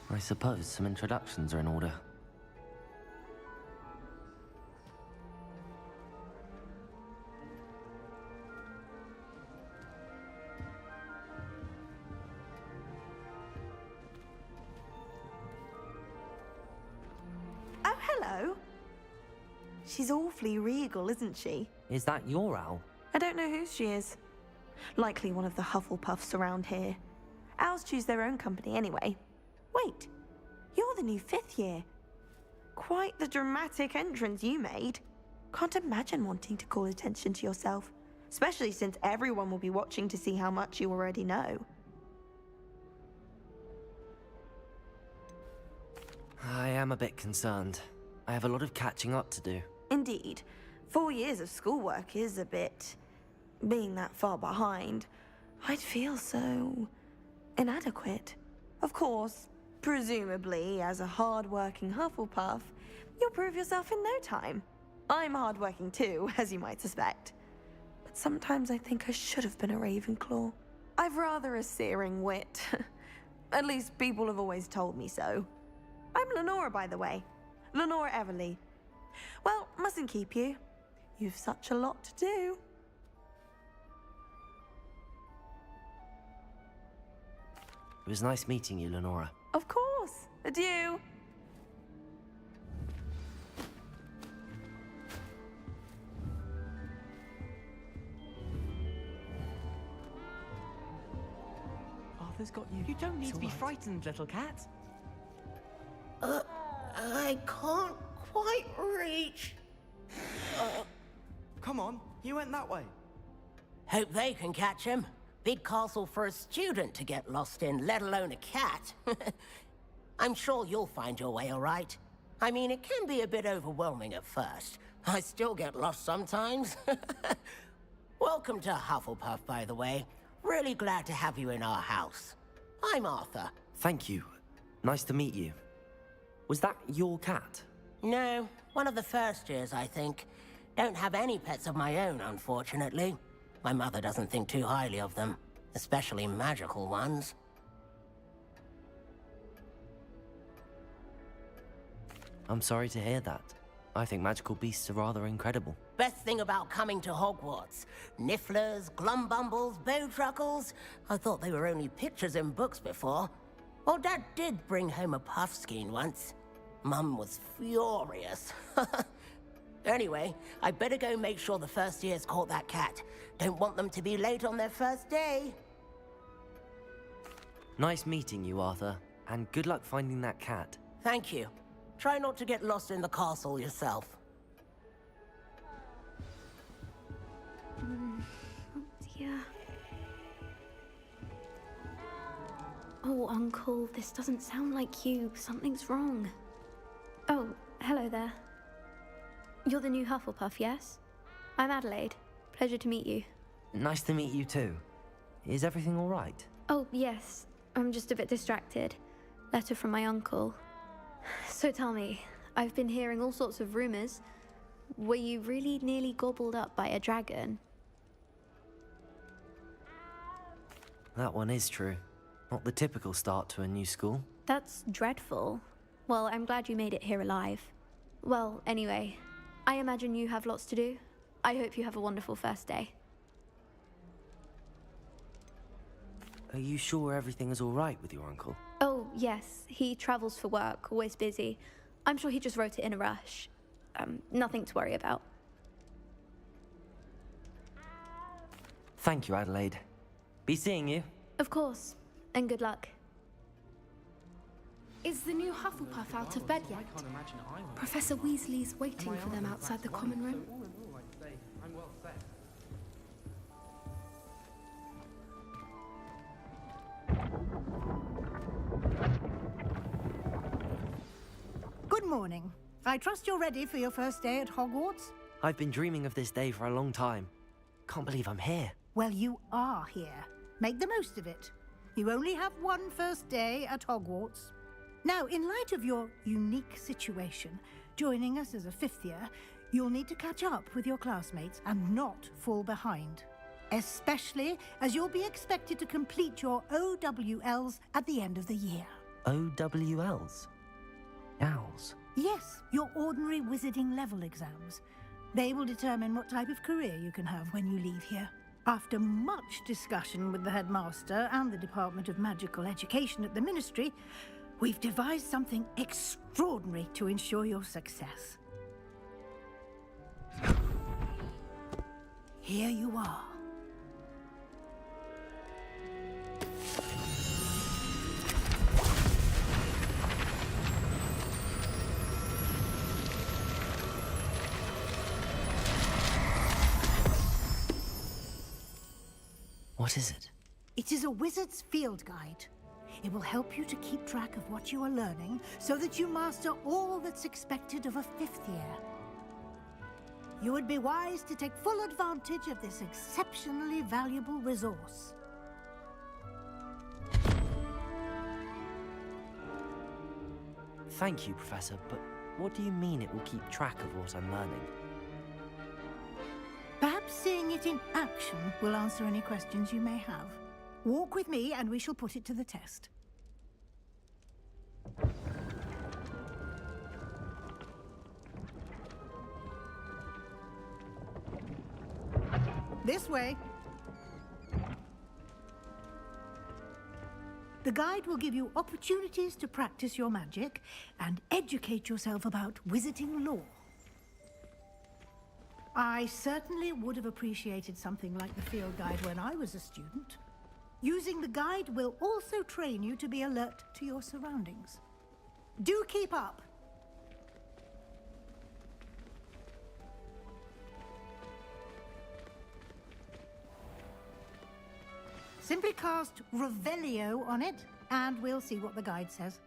I suppose some introductions are in order. Oh, hello. She's awfully regal, isn't she? Is that your owl? I don't know who she is. Likely one of the Hufflepuffs around here. Owls choose their own company anyway. Wait, you're the new 5th year. Quite the dramatic entrance you made. Can't imagine wanting to call attention to yourself, especially since everyone will be watching to see how much you already know. I am a bit concerned. I have a lot of catching up to do. Indeed. 4 years of schoolwork is a bit... being that far behind, I'd feel so... inadequate. Of course, presumably, as a hard-working Hufflepuff, you'll prove yourself in no time. I'm hard-working too, as you might suspect. But sometimes I think I should have been a Ravenclaw. I've rather a searing wit. At least people have always told me so. I'm Lenora, by the way. Lenora Everly. Well, mustn't keep you. You've such a lot to do. It was nice meeting you, Lenora. Of course. Adieu. Arthur's got you. You don't need to be frightened, little cat. I can't quite reach. Come on, you went that way. Hope they can catch him. Big castle for a student to get lost in, let alone a cat. I'm sure you'll find your way all right. I mean, it can be a bit overwhelming at first. I still get lost sometimes. Welcome to Hufflepuff, by the way. Really glad to have you in our house. I'm Arthur. Thank you. Nice to meet you. Was that your cat? No, one of the first years, I think. Don't have any pets of my own, unfortunately. My mother doesn't think too highly of them, especially magical ones. I'm sorry to hear that. I think magical beasts are rather incredible. Best thing about coming to Hogwarts. Nifflers, glumbumbles, bowtruckles. I thought they were only pictures in books before. Well, Dad did bring home a puffskein once. Mum was furious. Anyway, I better go make sure the first years caught that cat. Don't want them to be late on their first day. Nice meeting you, Arthur. And good luck finding that cat. Thank you. Try not to get lost in the castle yourself. Oh dear. Oh, Uncle, this doesn't sound like you. Something's wrong. Oh, hello there. You're the new Hufflepuff, yes? I'm Adelaide. Pleasure to meet you. Nice to meet you too. Is everything all right? Oh, yes. I'm just a bit distracted. Letter from my uncle. So tell me, I've been hearing all sorts of rumors. Were you really nearly gobbled up by a dragon? That one is true. Not the typical start to a new school. That's dreadful. Well, I'm glad you made it here alive. Well, anyway, I imagine you have lots to do. I hope you have a wonderful first day. Are you sure everything is all right with your uncle? Oh, yes. He travels for work, always busy. I'm sure he just wrote it in a rush. Nothing to worry about. Thank you, Adelaide. Be seeing you. Of course. And good luck. Is the new Hufflepuff out of bed yet? Professor Weasley's waiting for them outside the common room. Good morning. I trust you're ready for your first day at Hogwarts? I've been dreaming of this day for a long time. Can't believe I'm here. Well, you are here. Make the most of it. You only have one first day at Hogwarts. Now, in light of your unique situation, joining us as a fifth year, you'll need to catch up with your classmates and not fall behind. Especially as you'll be expected to complete your OWLs at the end of the year. OWLs? Owls? Yes, your ordinary wizarding level exams. They will determine what type of career you can have when you leave here. After much discussion with the headmaster and the Department of Magical Education at the Ministry, we've devised something extraordinary to ensure your success. Here you are. What is it? It is a wizard's field guide. It will help you to keep track of what you are learning so that you master all that's expected of a fifth year. You would be wise to take full advantage of this exceptionally valuable resource. Thank you, Professor, but what do you mean it will keep track of what I'm learning? Perhaps seeing it in action will answer any questions you may have. Walk with me and we shall put it to the test. This way. The guide will give you opportunities to practice your magic and educate yourself about wizarding lore. I certainly would have appreciated something like the field guide when I was a student. Using the guide will also train you to be alert to your surroundings. Do keep up! Simply cast Revelio on it, and we'll see what the guide says.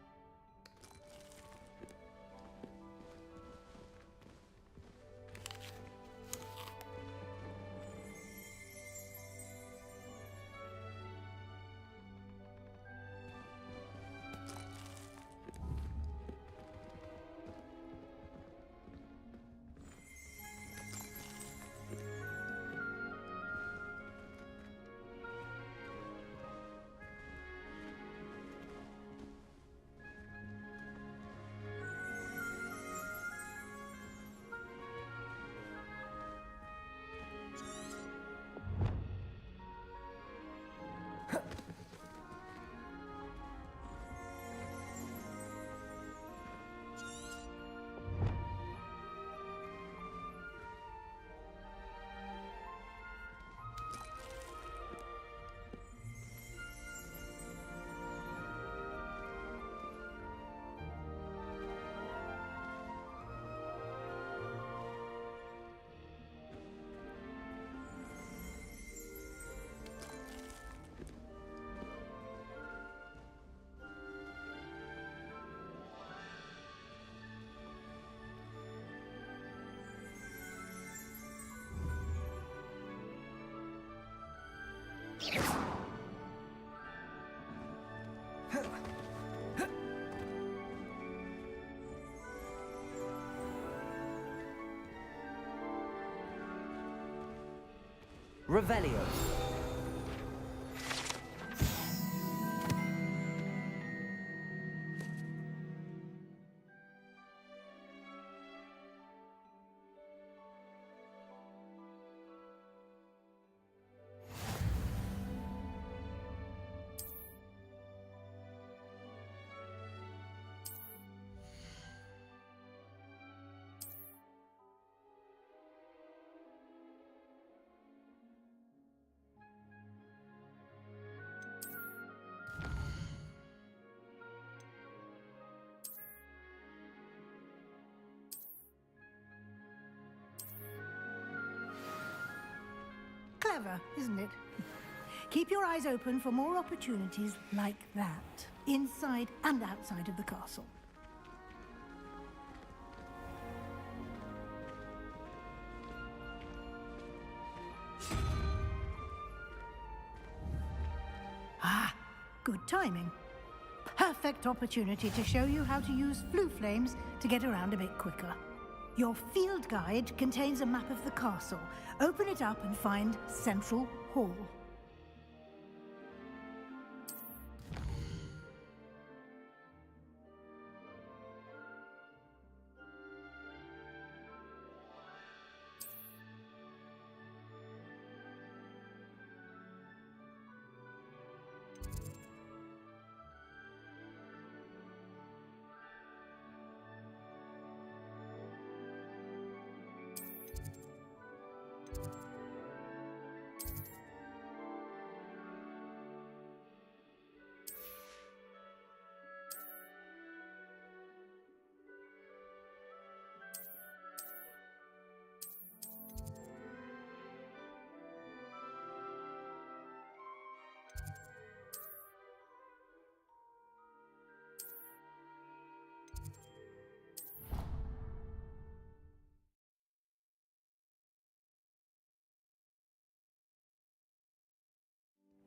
Revelio. Clever, isn't it? Keep your eyes open for more opportunities like that, inside and outside of the castle. Ah, good timing. Perfect opportunity to show you how to use flue flames to get around a bit quicker. Your field guide contains a map of the castle. Open it up and find Central Hall.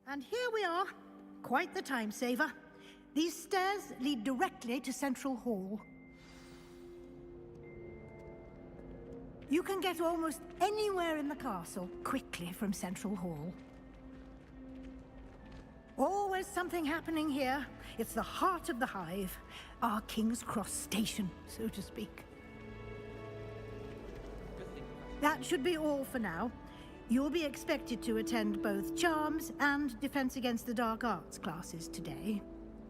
And here we are. Quite the time saver. These stairs lead directly to Central Hall. You can get almost anywhere in the castle quickly from Central Hall. Always something happening here. It's the heart of the hive, our King's Cross station, so to speak. That should be all for now. You'll be expected to attend both Charms and Defense Against the Dark Arts classes today.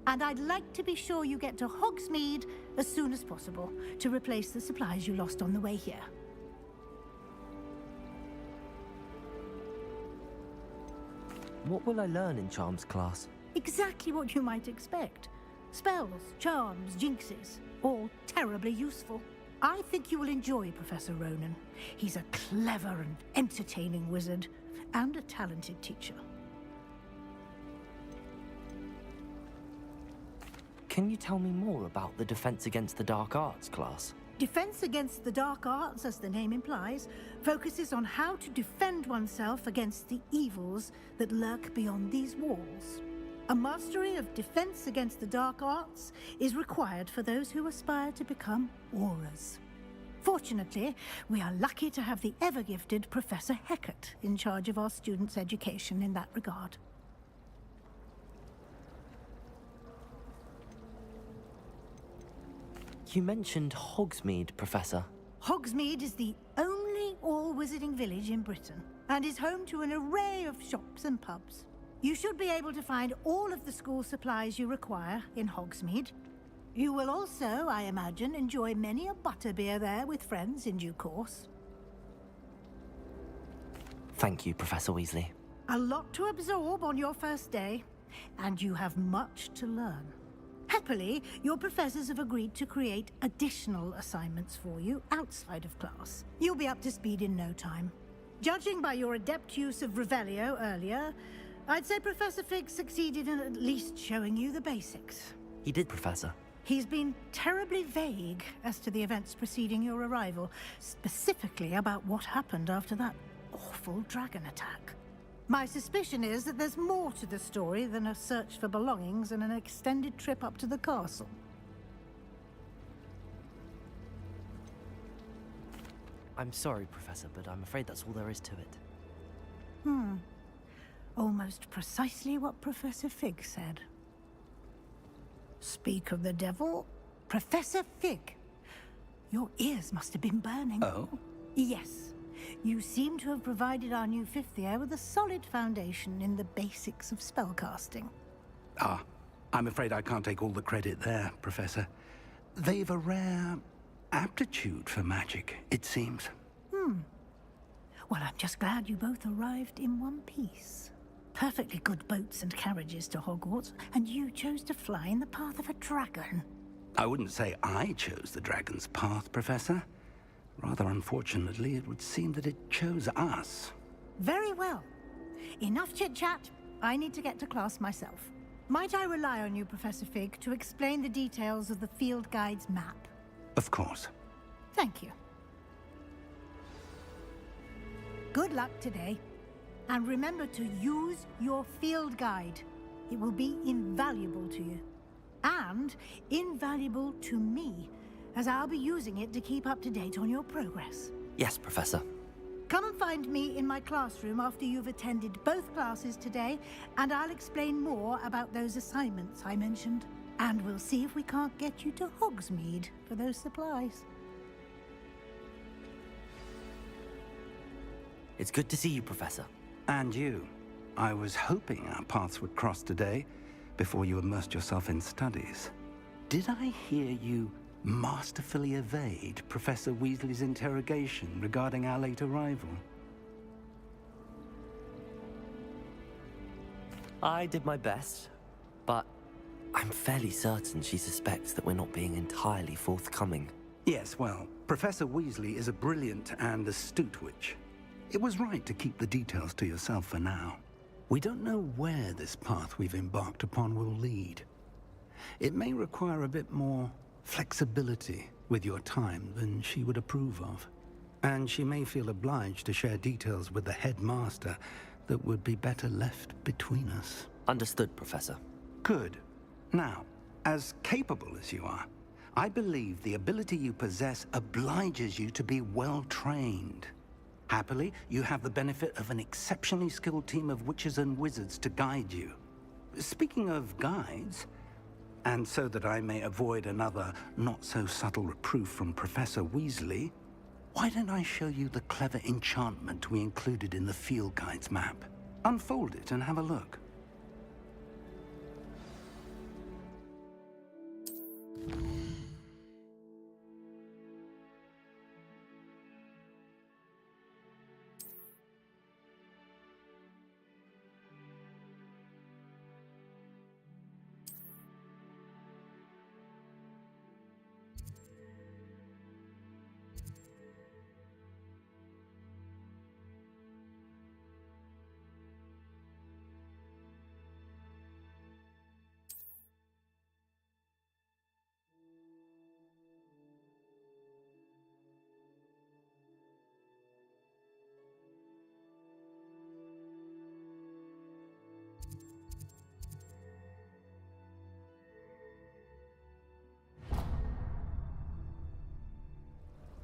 And I'd like to be sure you get to Hogsmeade as soon as possible to replace the supplies you lost on the way here. What will I learn in Charms class? Exactly what you might expect. Spells, charms, jinxes, all terribly useful. I think you will enjoy Professor Ronan. He's a clever and entertaining wizard, and a talented teacher. Can you tell me more about the Defense Against the Dark Arts class? Defense Against the Dark Arts, as the name implies, focuses on how to defend oneself against the evils that lurk beyond these walls. A mastery of Defense Against the Dark Arts is required for those who aspire to become Aurors. Fortunately, we are lucky to have the ever-gifted Professor Hecat in charge of our students' education in that regard. You mentioned Hogsmeade, Professor. Hogsmeade is the only all-wizarding village in Britain, and is home to an array of shops and pubs. You should be able to find all of the school supplies you require in Hogsmeade. You will also, I imagine, enjoy many a butterbeer there with friends in due course. Thank you, Professor Weasley. A lot to absorb on your first day, and you have much to learn. Happily, your professors have agreed to create additional assignments for you outside of class. You'll be up to speed in no time. Judging by your adept use of Revelio earlier, I'd say Professor Fig succeeded in at least showing you the basics. He did, Professor. He's been terribly vague as to the events preceding your arrival, specifically about what happened after that awful dragon attack. My suspicion is that there's more to the story than a search for belongings and an extended trip up to the castle. I'm sorry, Professor, but I'm afraid that's all there is to it. Almost precisely what Professor Fig said. Speak of the devil, Professor Fig. Your ears must have been burning. Oh? Yes. You seem to have provided our new fifth year with a solid foundation in the basics of spellcasting. Ah, I'm afraid I can't take all the credit there, Professor. They've a rare aptitude for magic, it seems. Well, I'm just glad you both arrived in one piece. Perfectly good boats and carriages to Hogwarts, and you chose to fly in the path of a dragon. I wouldn't say I chose the dragon's path, Professor. Rather unfortunately, it would seem that it chose us. Very well. Enough chit-chat. I need to get to class myself. Might I rely on you, Professor Fig, to explain the details of the field guide's map? Of course. Thank you. Good luck today. And remember to use your field guide. It will be invaluable to you. And invaluable to me, as I'll be using it to keep up to date on your progress. Yes, Professor. Come and find me in my classroom after you've attended both classes today, and I'll explain more about those assignments I mentioned. And we'll see if we can't get you to Hogsmeade for those supplies. It's good to see you, Professor. And you. I was hoping our paths would cross today, before you immersed yourself in studies. Did I hear you masterfully evade Professor Weasley's interrogation regarding our late arrival? I did my best, but I'm fairly certain she suspects that we're not being entirely forthcoming. Yes, well, Professor Weasley is a brilliant and astute witch. It was right to keep the details to yourself for now. We don't know where this path we've embarked upon will lead. It may require a bit more flexibility with your time than she would approve of. And she may feel obliged to share details with the headmaster that would be better left between us. Understood, Professor. Good. Now, as capable as you are, I believe the ability you possess obliges you to be well trained. Happily, you have the benefit of an exceptionally skilled team of witches and wizards to guide you. Speaking of guides, and so that I may avoid another not-so-subtle reproof from Professor Weasley, why don't I show you the clever enchantment we included in the field guide's map? Unfold it and have a look.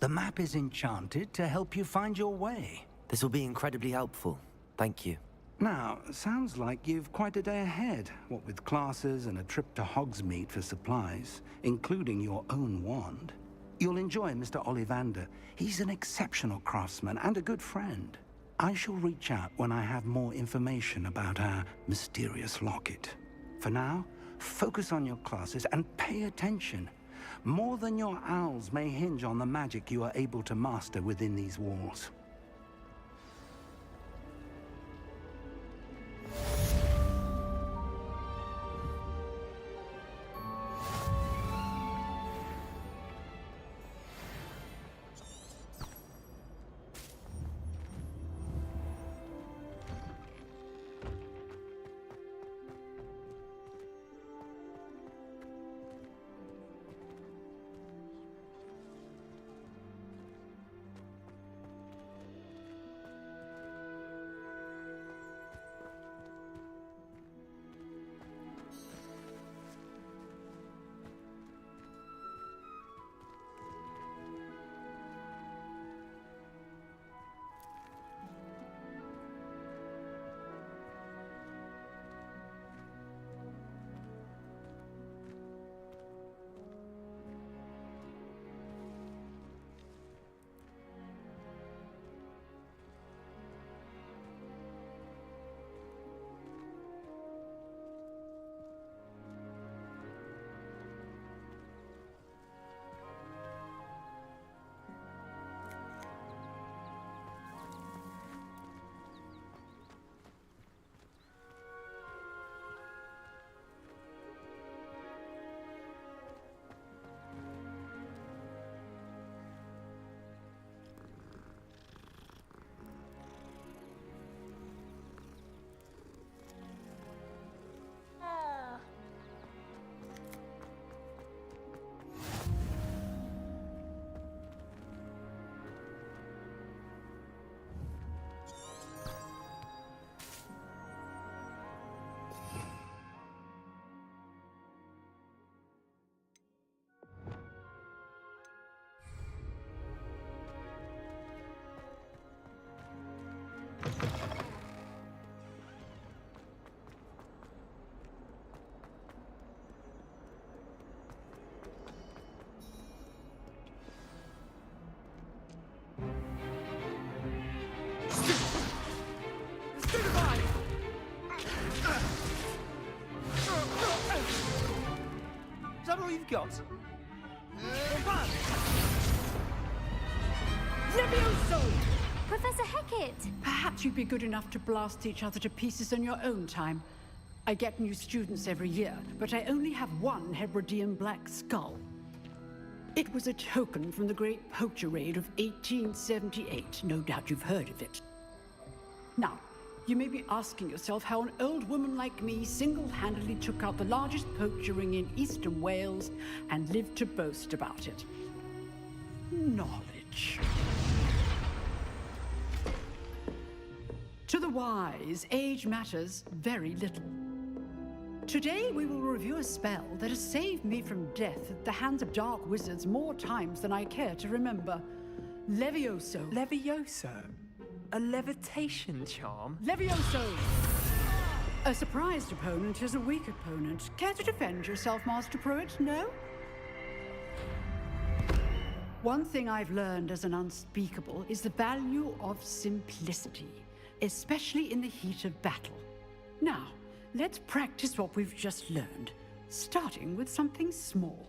The map is enchanted to help you find your way. This will be incredibly helpful. Thank you. Now, sounds like you've quite a day ahead, what with classes and a trip to Hogsmeade for supplies, including your own wand. You'll enjoy Mr. Ollivander. He's an exceptional craftsman and a good friend. I shall reach out when I have more information about our mysterious locket. For now, focus on your classes and pay attention. More than your owls may hinge on the magic you are able to master within these walls. you've got. Levioso! Professor Hecat! Perhaps you'd be good enough to blast each other to pieces on your own time. I get new students every year, but I only have one Hebridean black skull. It was a token from the Great Poacher Raid of 1878. No doubt you've heard of it. Now, you may be asking yourself how an old woman like me single-handedly took out the largest poacher ring in eastern Wales and lived to boast about it. Knowledge. To the wise, age matters very little. Today we will review a spell that has saved me from death at the hands of dark wizards more times than I care to remember. Levioso. Levioso? A levitation charm? Levioso! A surprised opponent is a weak opponent. Care to defend yourself, Master Pruitt? No? One thing I've learned as an unspeakable is the value of simplicity, especially in the heat of battle. Now, let's practice what we've just learned, starting with something small.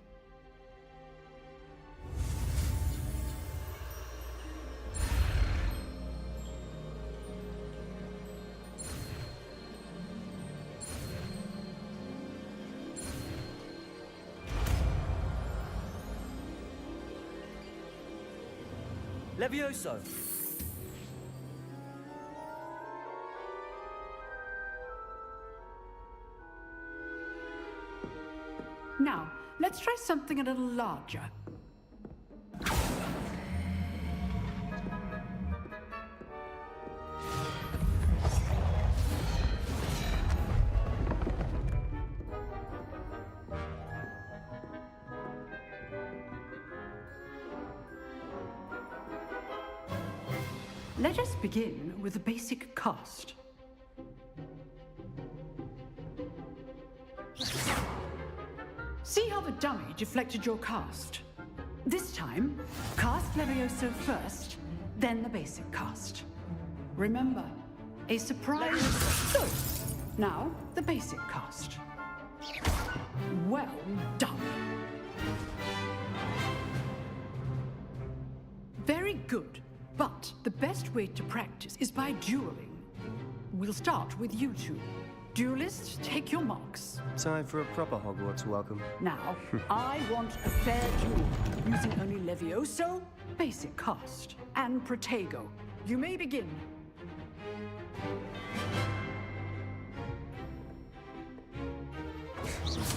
Levioso! Now, let's try something a little larger. Let us begin with the basic cast. See how the dummy deflected your cast? This time, cast Levioso first, then the basic cast. Remember, a surprise... Good. Now, the basic cast. Well done. Very good. But the best way to practice is by dueling. We'll start with you two. Duelists, take your marks. Time for a proper Hogwarts welcome. Now, I want a fair duel, using only Levioso, basic cast, and Protego. You may begin.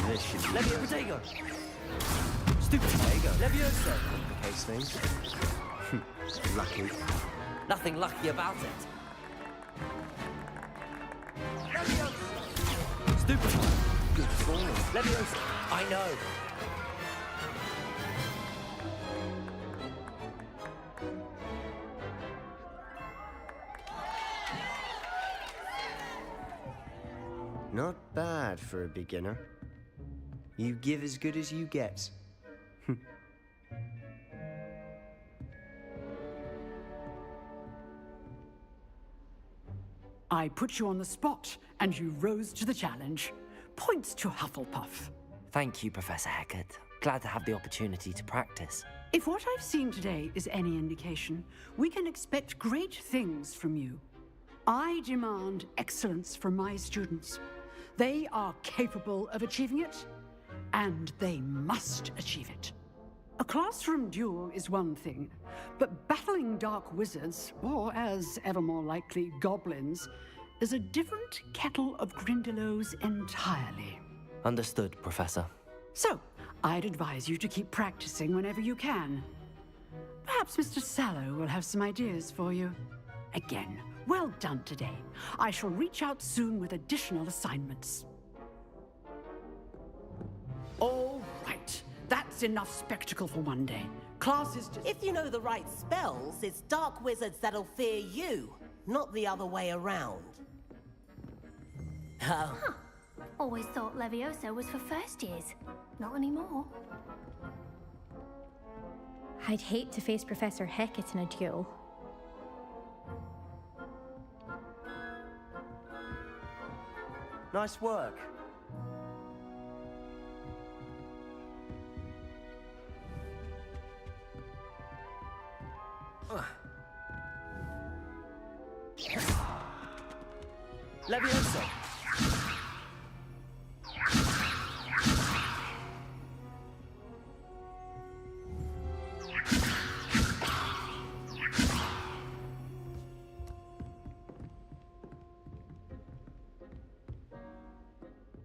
This should be... Levio Protego! Stupid Protego! Levioso! Complicates things. Lucky. Nothing lucky about it. Stupid. Good form. Levioso! I know. Not bad for a beginner. You give as good as you get. I put you on the spot, and you rose to the challenge. Points to Hufflepuff. Thank you, Professor Hecat. Glad to have the opportunity to practice. If what I've seen today is any indication, we can expect great things from you. I demand excellence from my students. They are capable of achieving it, and they must achieve it. A classroom duel is one thing, but battling dark wizards, or as ever more likely, goblins, is a different kettle of Grindylows entirely. Understood, Professor. So, I'd advise you to keep practicing whenever you can. Perhaps Mr. Sallow will have some ideas for you. Again, well done today. I shall reach out soon with additional assignments. All right. That's enough spectacle for one day. Class is just... If you know the right spells, it's dark wizards that'll fear you, not the other way around. Huh. Always thought Levioso was for first years. Not anymore. I'd hate to face Professor Hecat in a duel. Nice work. Levioso!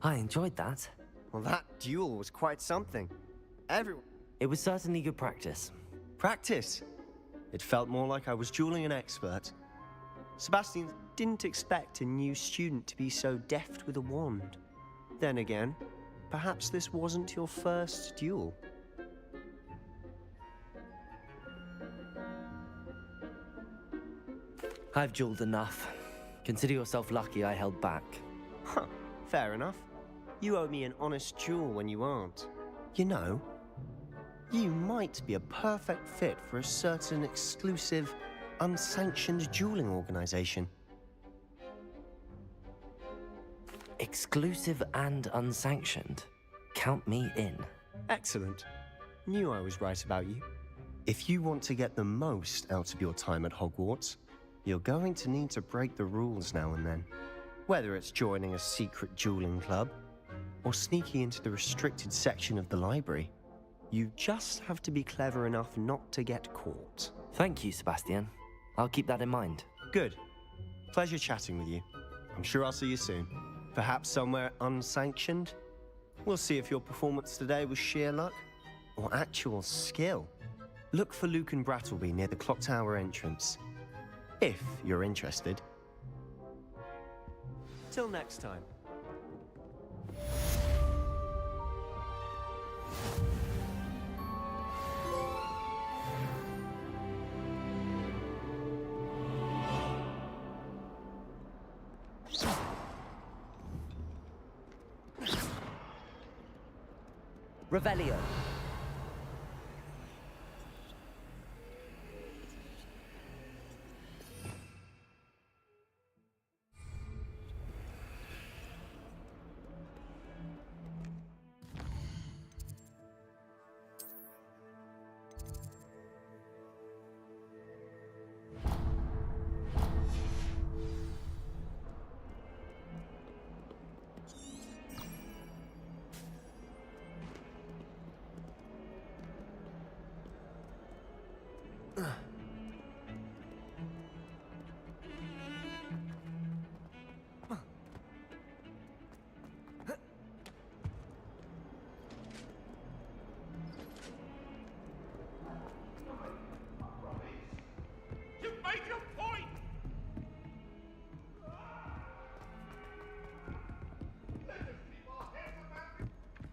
I enjoyed that. Well, that duel was quite something. Everyone... It was certainly good practice. Practice? It felt more like I was dueling an expert. Sebastian didn't expect a new student to be so deft with a wand. Then again, perhaps this wasn't your first duel. I've dueled enough. Consider yourself lucky I held back. Huh, fair enough. You owe me an honest duel when you aren't. You know, you might be a perfect fit for a certain exclusive, unsanctioned dueling organization. Exclusive and unsanctioned? Count me in. Excellent. Knew I was right about you. If you want to get the most out of your time at Hogwarts, you're going to need to break the rules now and then. Whether it's joining a secret dueling club, or sneaking into the restricted section of the library, you just have to be clever enough not to get caught. Thank you, Sebastian. I'll keep that in mind. Good. Pleasure chatting with you. I'm sure I'll see you soon. Perhaps somewhere unsanctioned? We'll see if your performance today was sheer luck or actual skill. Look for Luke and Brattleby near the clock tower entrance, if you're interested. Till next time. Revelio.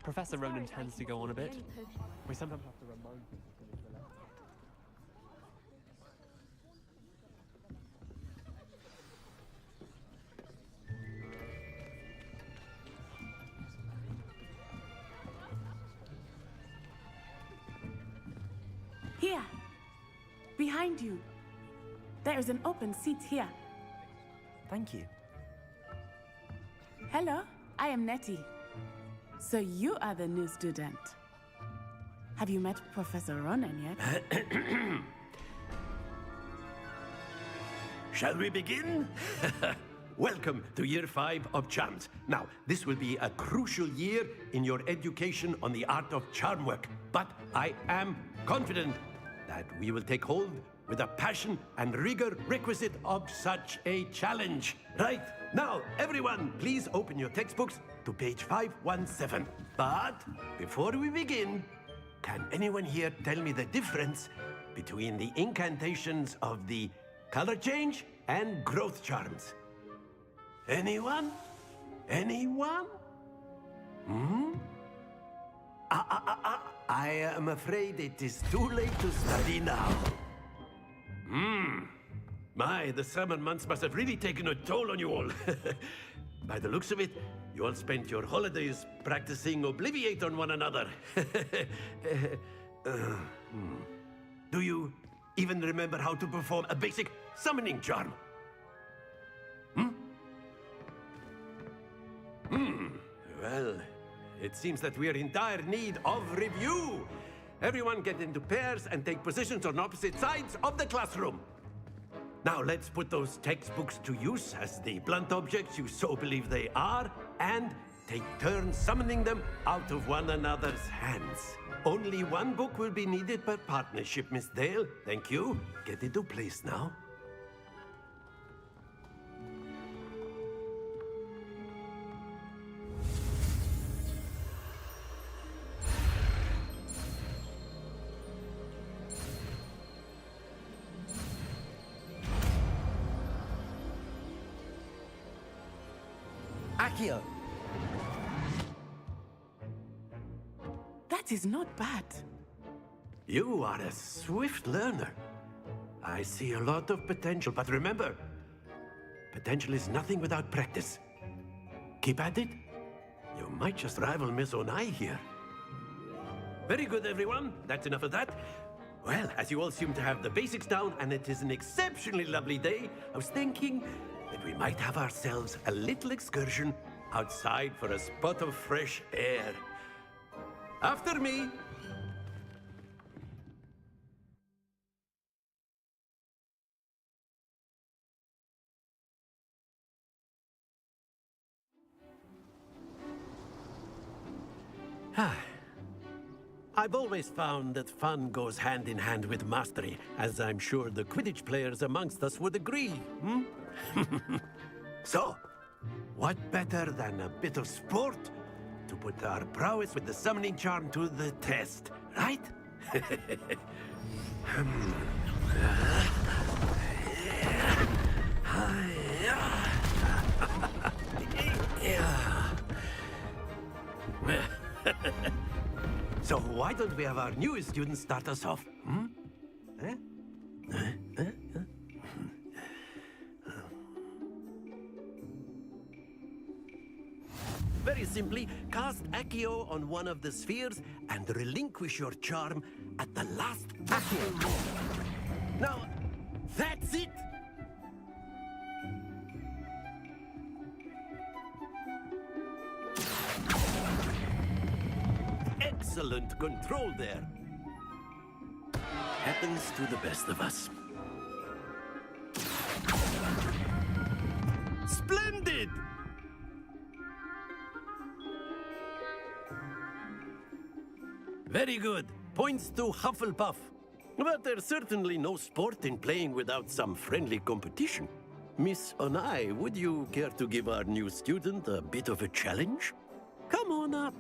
Professor Ronan tends to go on a bit. We sometimes have to remind him to finish the lesson. Here, behind you. There is an open seat here. Thank you. Hello, I am Nettie. So you are the new student. Have you met Professor Ronan yet? Shall we begin? Welcome to Year 5 of Charms. Now, this will be a crucial year in your education on the art of charm work, but I am confident that we will take hold with the passion and rigor requisite of such a challenge. Right, now, everyone, please open your textbooks to page 517. But before we begin, can anyone here tell me the difference between the incantations of the color change and growth charms? Anyone? Anyone? I am afraid it is too late to study now. My, the summer months must have really taken a toll on you all. By the looks of it, you all spent your holidays practicing Obliviate on one another. Do you even remember how to perform a basic summoning charm? Well, it seems that we are in dire need of review. Everyone get into pairs and take positions on opposite sides of the classroom. Now let's put those textbooks to use as the blunt objects you so believe they are, and take turns summoning them out of one another's hands. Only one book will be needed per partnership, Miss Dale. Thank you. Get into place now. Accio! That is not bad. You are a swift learner. I see a lot of potential, but remember, potential is nothing without practice. Keep at it. You might just rival Miss Onai here. Very good, everyone. That's enough of that. Well, as you all seem to have the basics down, and it is an exceptionally lovely day, I was thinking that we might have ourselves a little excursion outside for a spot of fresh air. After me. I've always found that fun goes hand in hand with mastery, as I'm sure the Quidditch players amongst us would agree, hmm? So, what better than a bit of sport to put our prowess with the summoning charm to the test, right? So why don't we have our newest student start us off? Hmm? Very simply, cast Accio on one of the spheres and relinquish your charm at the last possible moment. Now, that's it! Excellent control there. Happens to the best of us. Splendid! Very good. Points to Hufflepuff. But there's certainly no sport in playing without some friendly competition. Miss Onai, would you care to give our new student a bit of a challenge? Come on up.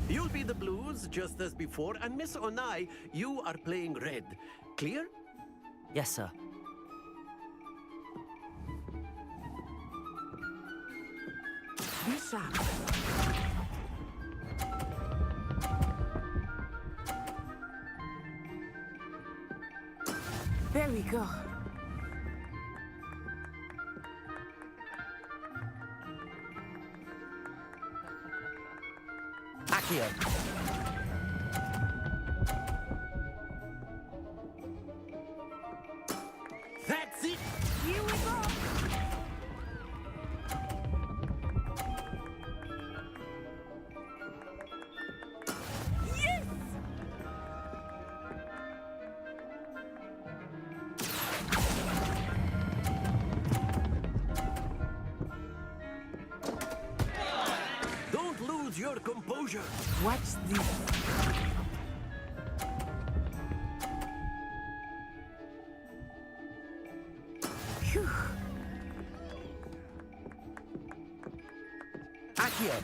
You'll be the blues, just as before, and Miss Onai, you are playing red. Clear? Yes, sir. Be sharp. There we go. Accio. That's it! Here we go! Yes! Don't lose your composure. Watch this. Phew. Accio.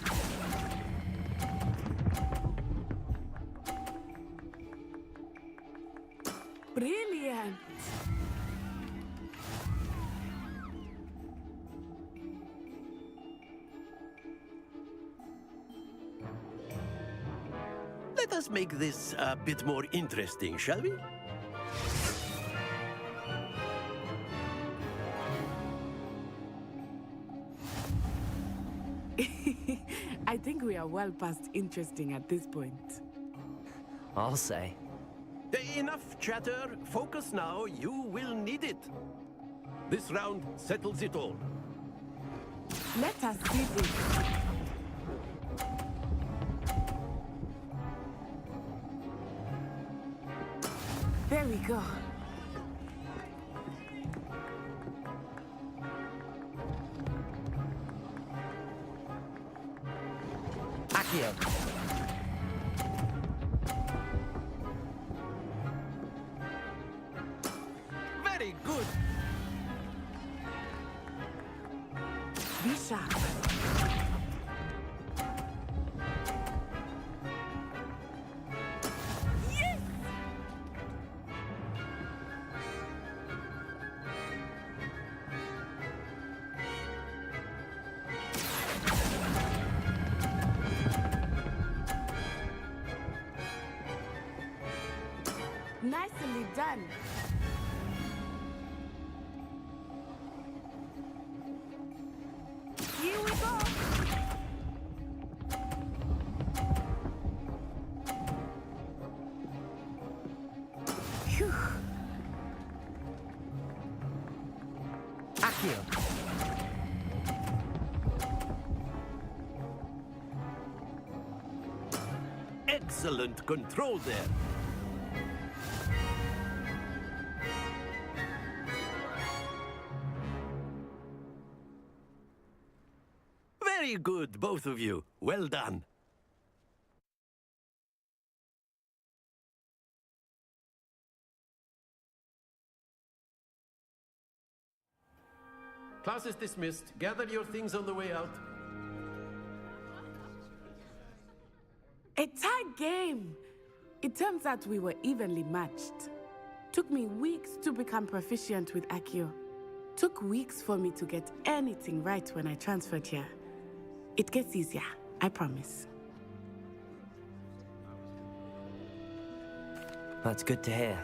Brilliant. Let us make this a bit more interesting, shall we? I think we are well past interesting at this point. I'll say. Enough chatter. Focus now. You will need it. This round settles it all. Let us see this. Very we go. Accio. Very good. Be sharp. Yes! Nicely done. Here we go. Phew. Accio. Excellent control there. Very good, both of you. Well done. Class is dismissed. Gather your things on the way out. A tight game. It turns out we were evenly matched. Took me weeks to become proficient with Accio. Took weeks for me to get anything right when I transferred here. It gets easier, I promise. That's good to hear.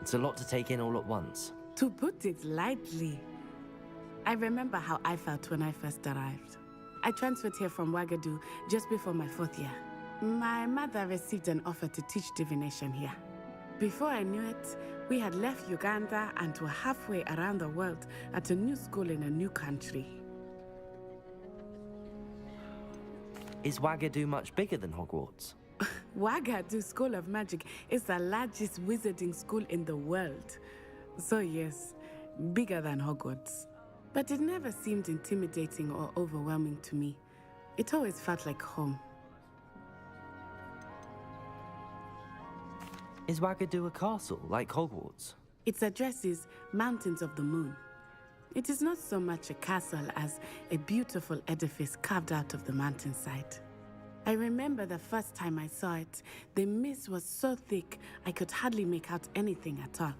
It's a lot to take in all at once. To put it lightly, I remember how I felt when I first arrived. I transferred here from Wagadu just before my 4th year. My mother received an offer to teach divination here. Before I knew it, we had left Uganda and were halfway around the world at a new school in a new country. Is Wagadu much bigger than Hogwarts? Wagadu School of Magic is the largest wizarding school in the world. So yes, bigger than Hogwarts. But it never seemed intimidating or overwhelming to me. It always felt like home. Is Wagadu a castle, like Hogwarts? Its address is Mountains of the Moon. It is not so much a castle as a beautiful edifice carved out of the mountainside. I remember the first time I saw it, the mist was so thick I could hardly make out anything at all.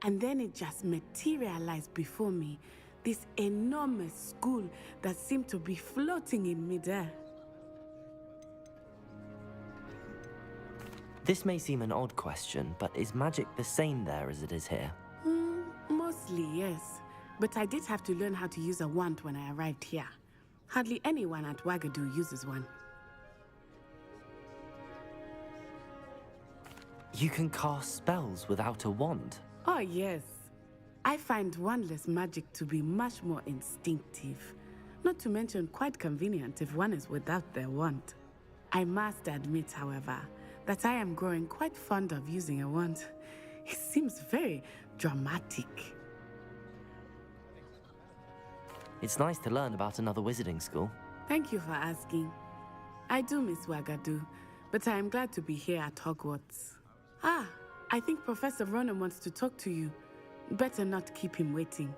And then it just materialized before me, this enormous school that seemed to be floating in midair. This may seem an odd question, but is magic the same there as it is here? Mostly, yes. But I did have to learn how to use a wand when I arrived here. Hardly anyone at Wagadu uses one. You can cast spells without a wand? Oh, yes. I find wandless magic to be much more instinctive. Not to mention quite convenient if one is without their wand. I must admit, however, that I am growing quite fond of using a wand. It seems very dramatic. It's nice to learn about another wizarding school. Thank you for asking. I do miss Wagadu, but I am glad to be here at Hogwarts. Ah, I think Professor Ronan wants to talk to you. Better not keep him waiting.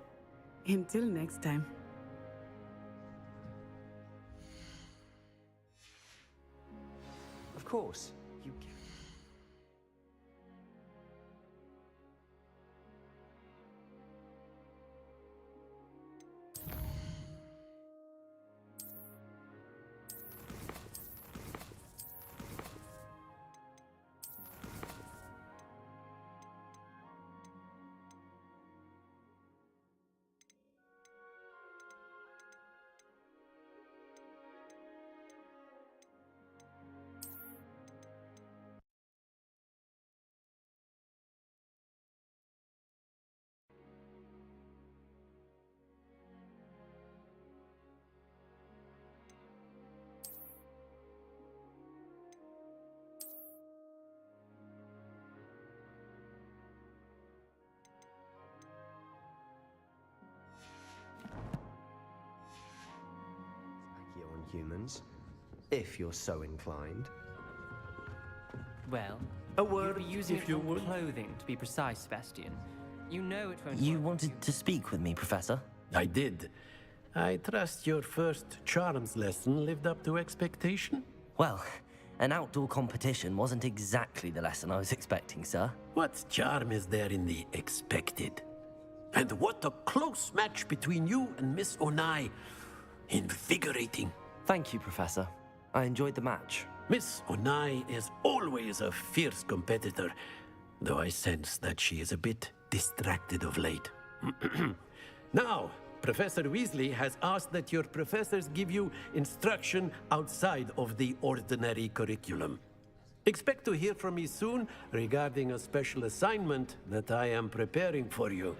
Until next time. Of course. You can. humans, if you're so inclined. Well, A word, you'll be using if it you on would. clothing, to be precise, Sebastian. You know it won't You work. wanted to speak with me, Professor? I did. I trust your first charms lesson lived up to expectation? Well, an outdoor competition wasn't exactly the lesson I was expecting, sir. What charm is there in the expected? And what a close match between you and Miss Onai. Invigorating. Thank you, Professor. I enjoyed the match. Miss Onai is always a fierce competitor, though I sense that she is a bit distracted of late. Now, Professor Weasley has asked that your professors give you instruction outside of the ordinary curriculum. Expect to hear from me soon regarding a special assignment that I am preparing for you.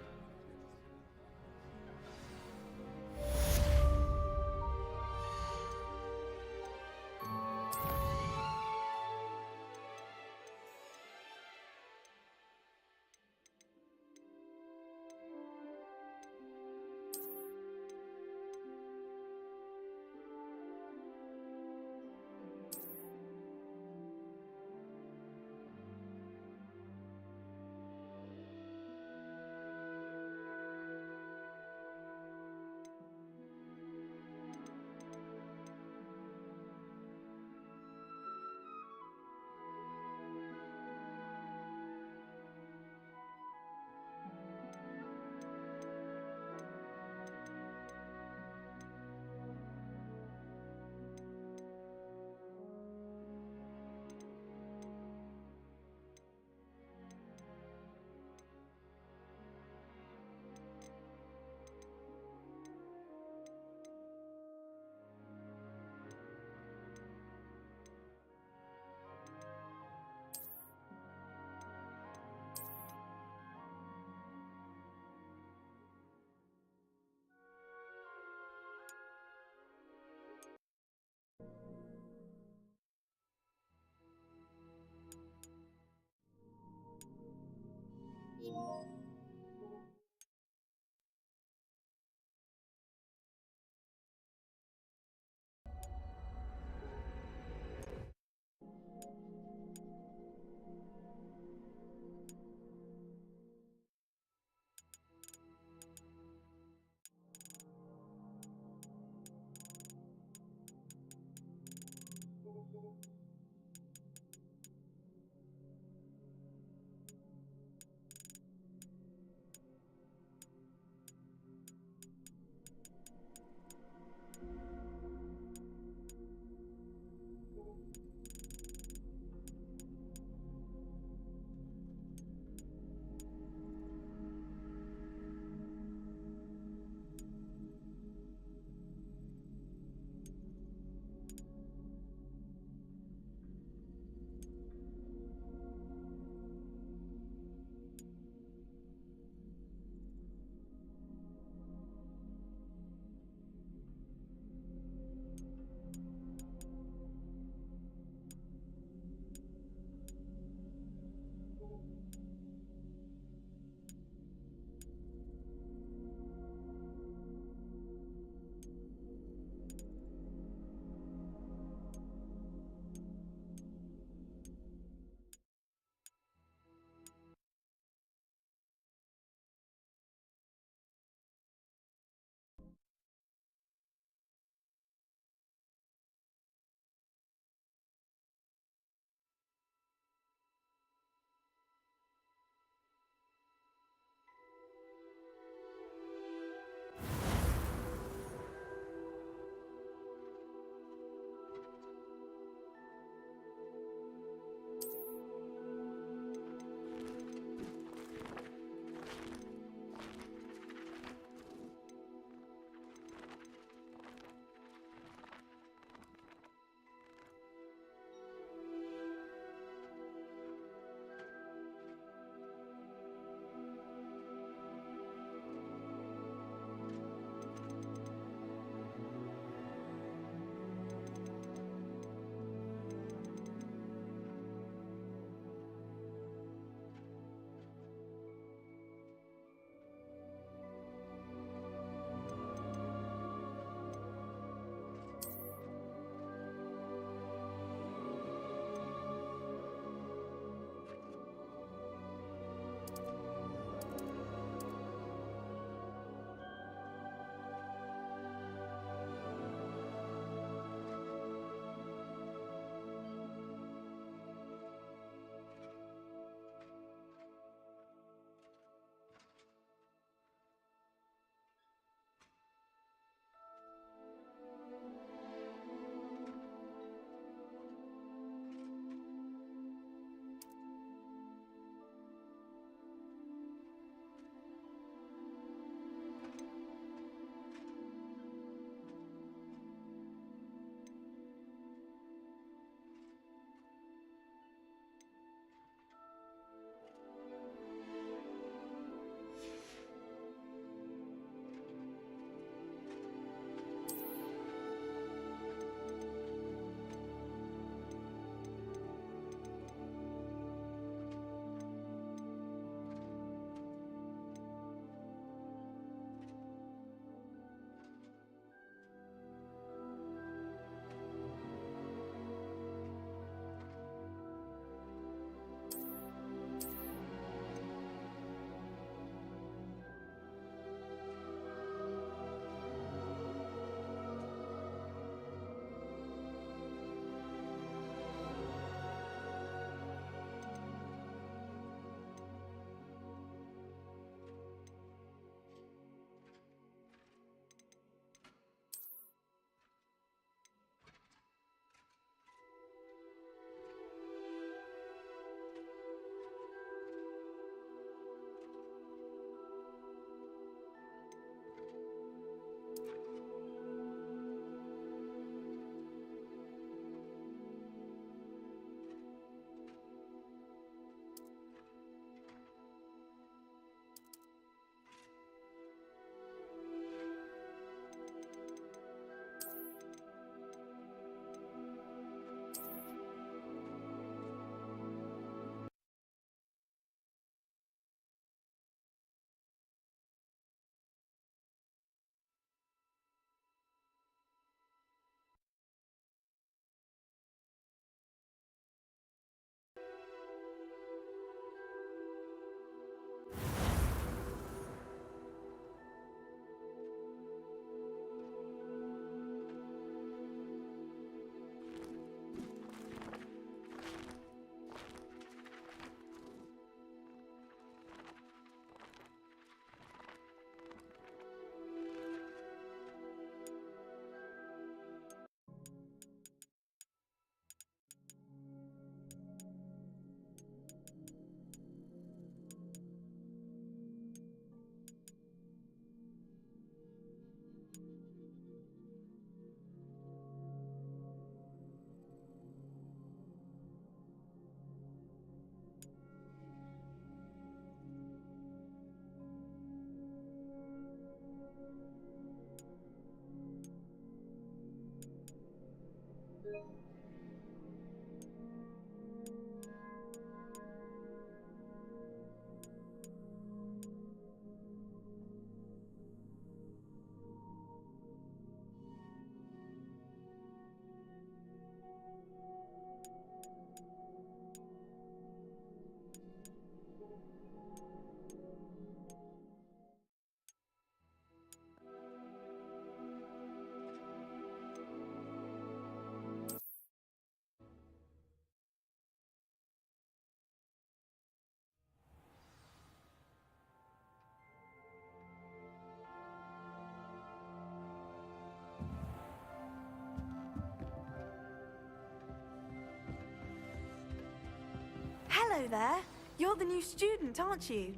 Hello there. You're the new student, aren't you?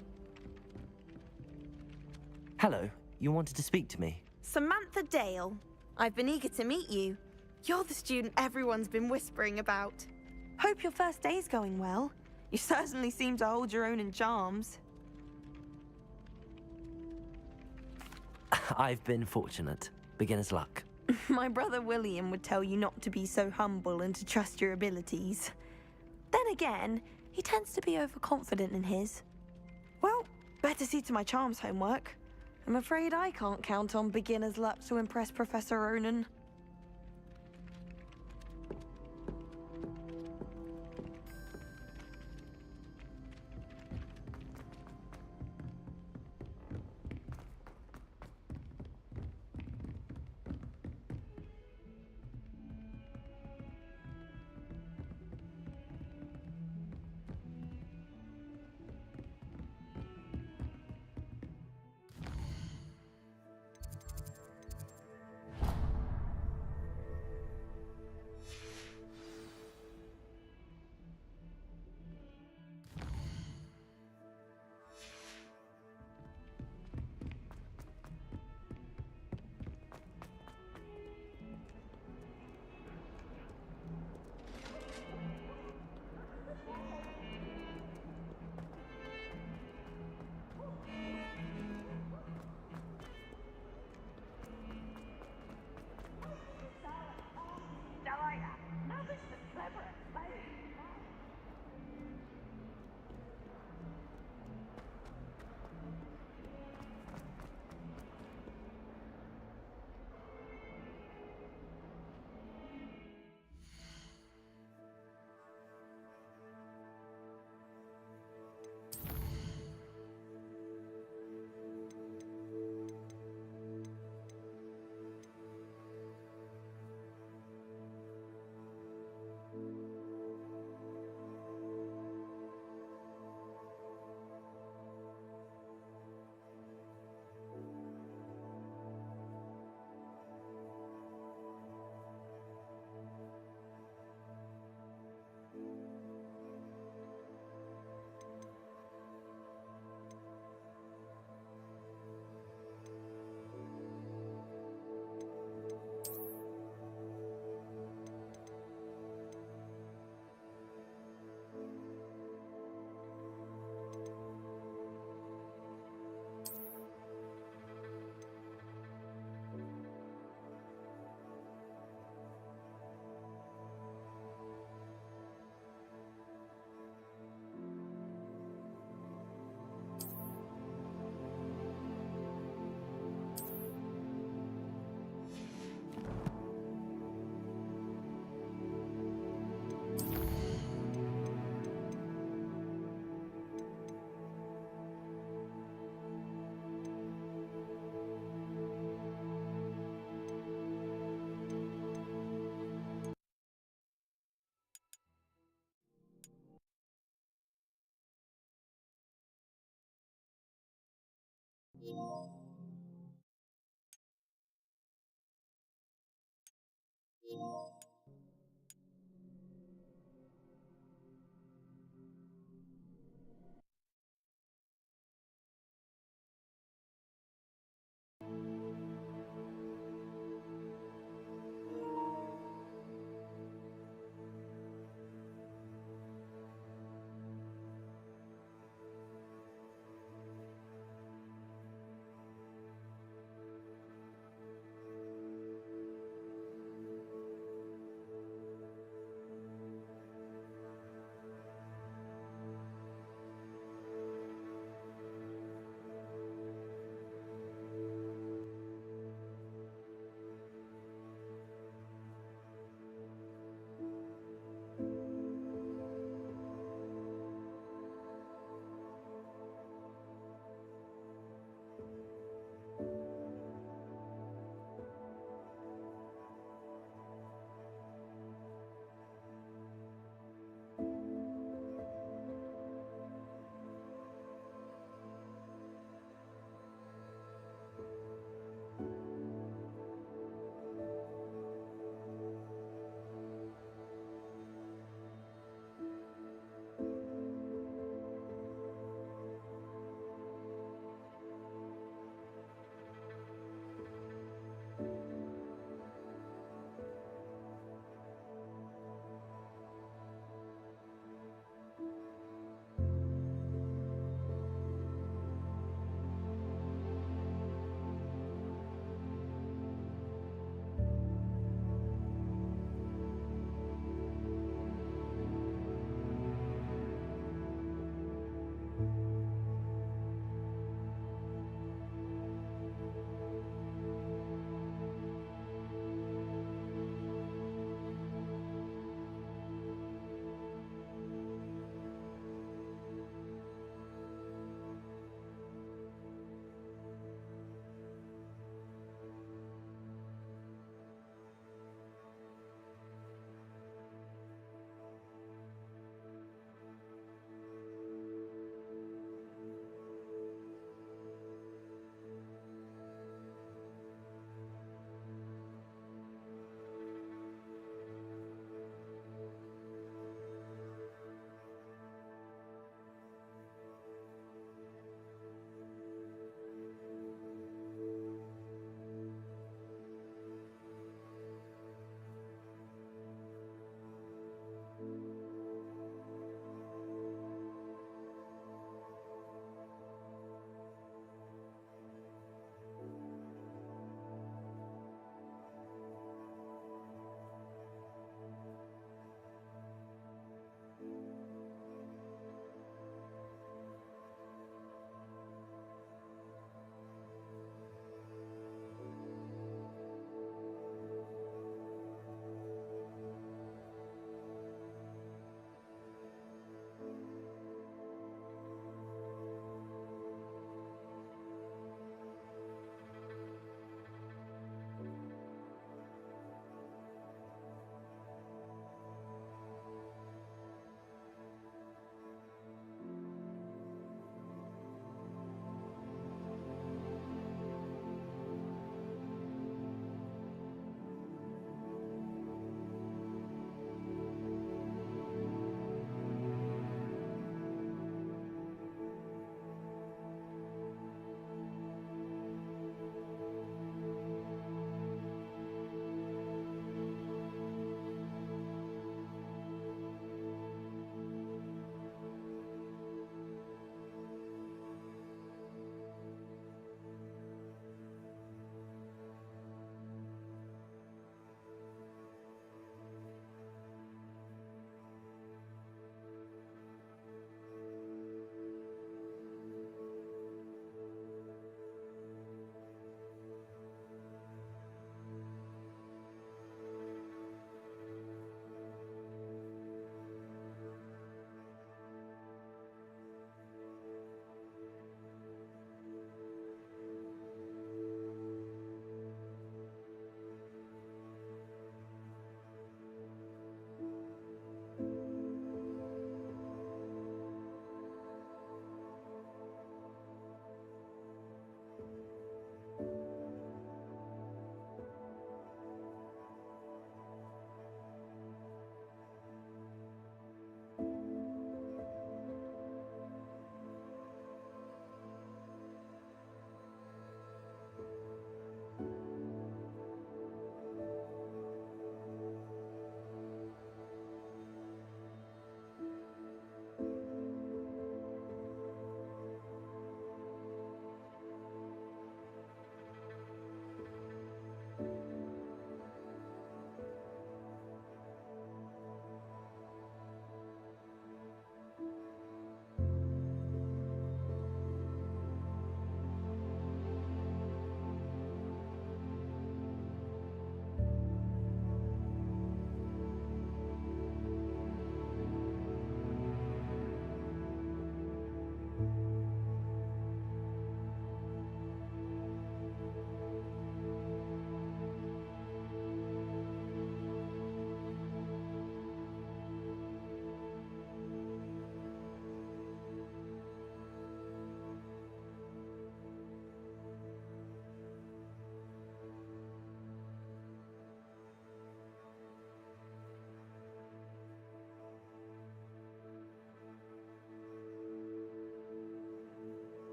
Hello, you wanted to speak to me? Samantha Dale. I've been eager to meet you. You're the student everyone's been whispering about. Hope your first day's going well. You certainly seem to hold your own in charms. I've been fortunate. Beginner's luck. My brother William would tell you not to be so humble and to trust your abilities. Then again, he tends to be overconfident in his. Well, better see to my charms homework. I'm afraid I can't count on beginner's luck to impress Professor Ronan.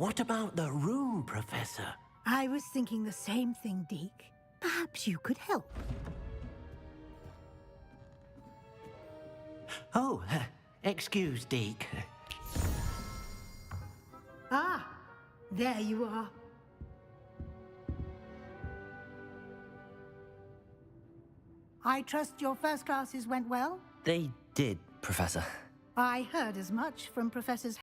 What about the room, Professor? I was thinking the same thing, Deke. Perhaps you could help. Oh, excuse, Deke. Ah, there you are. I trust your first classes went well? They did, Professor. I heard as much from Professors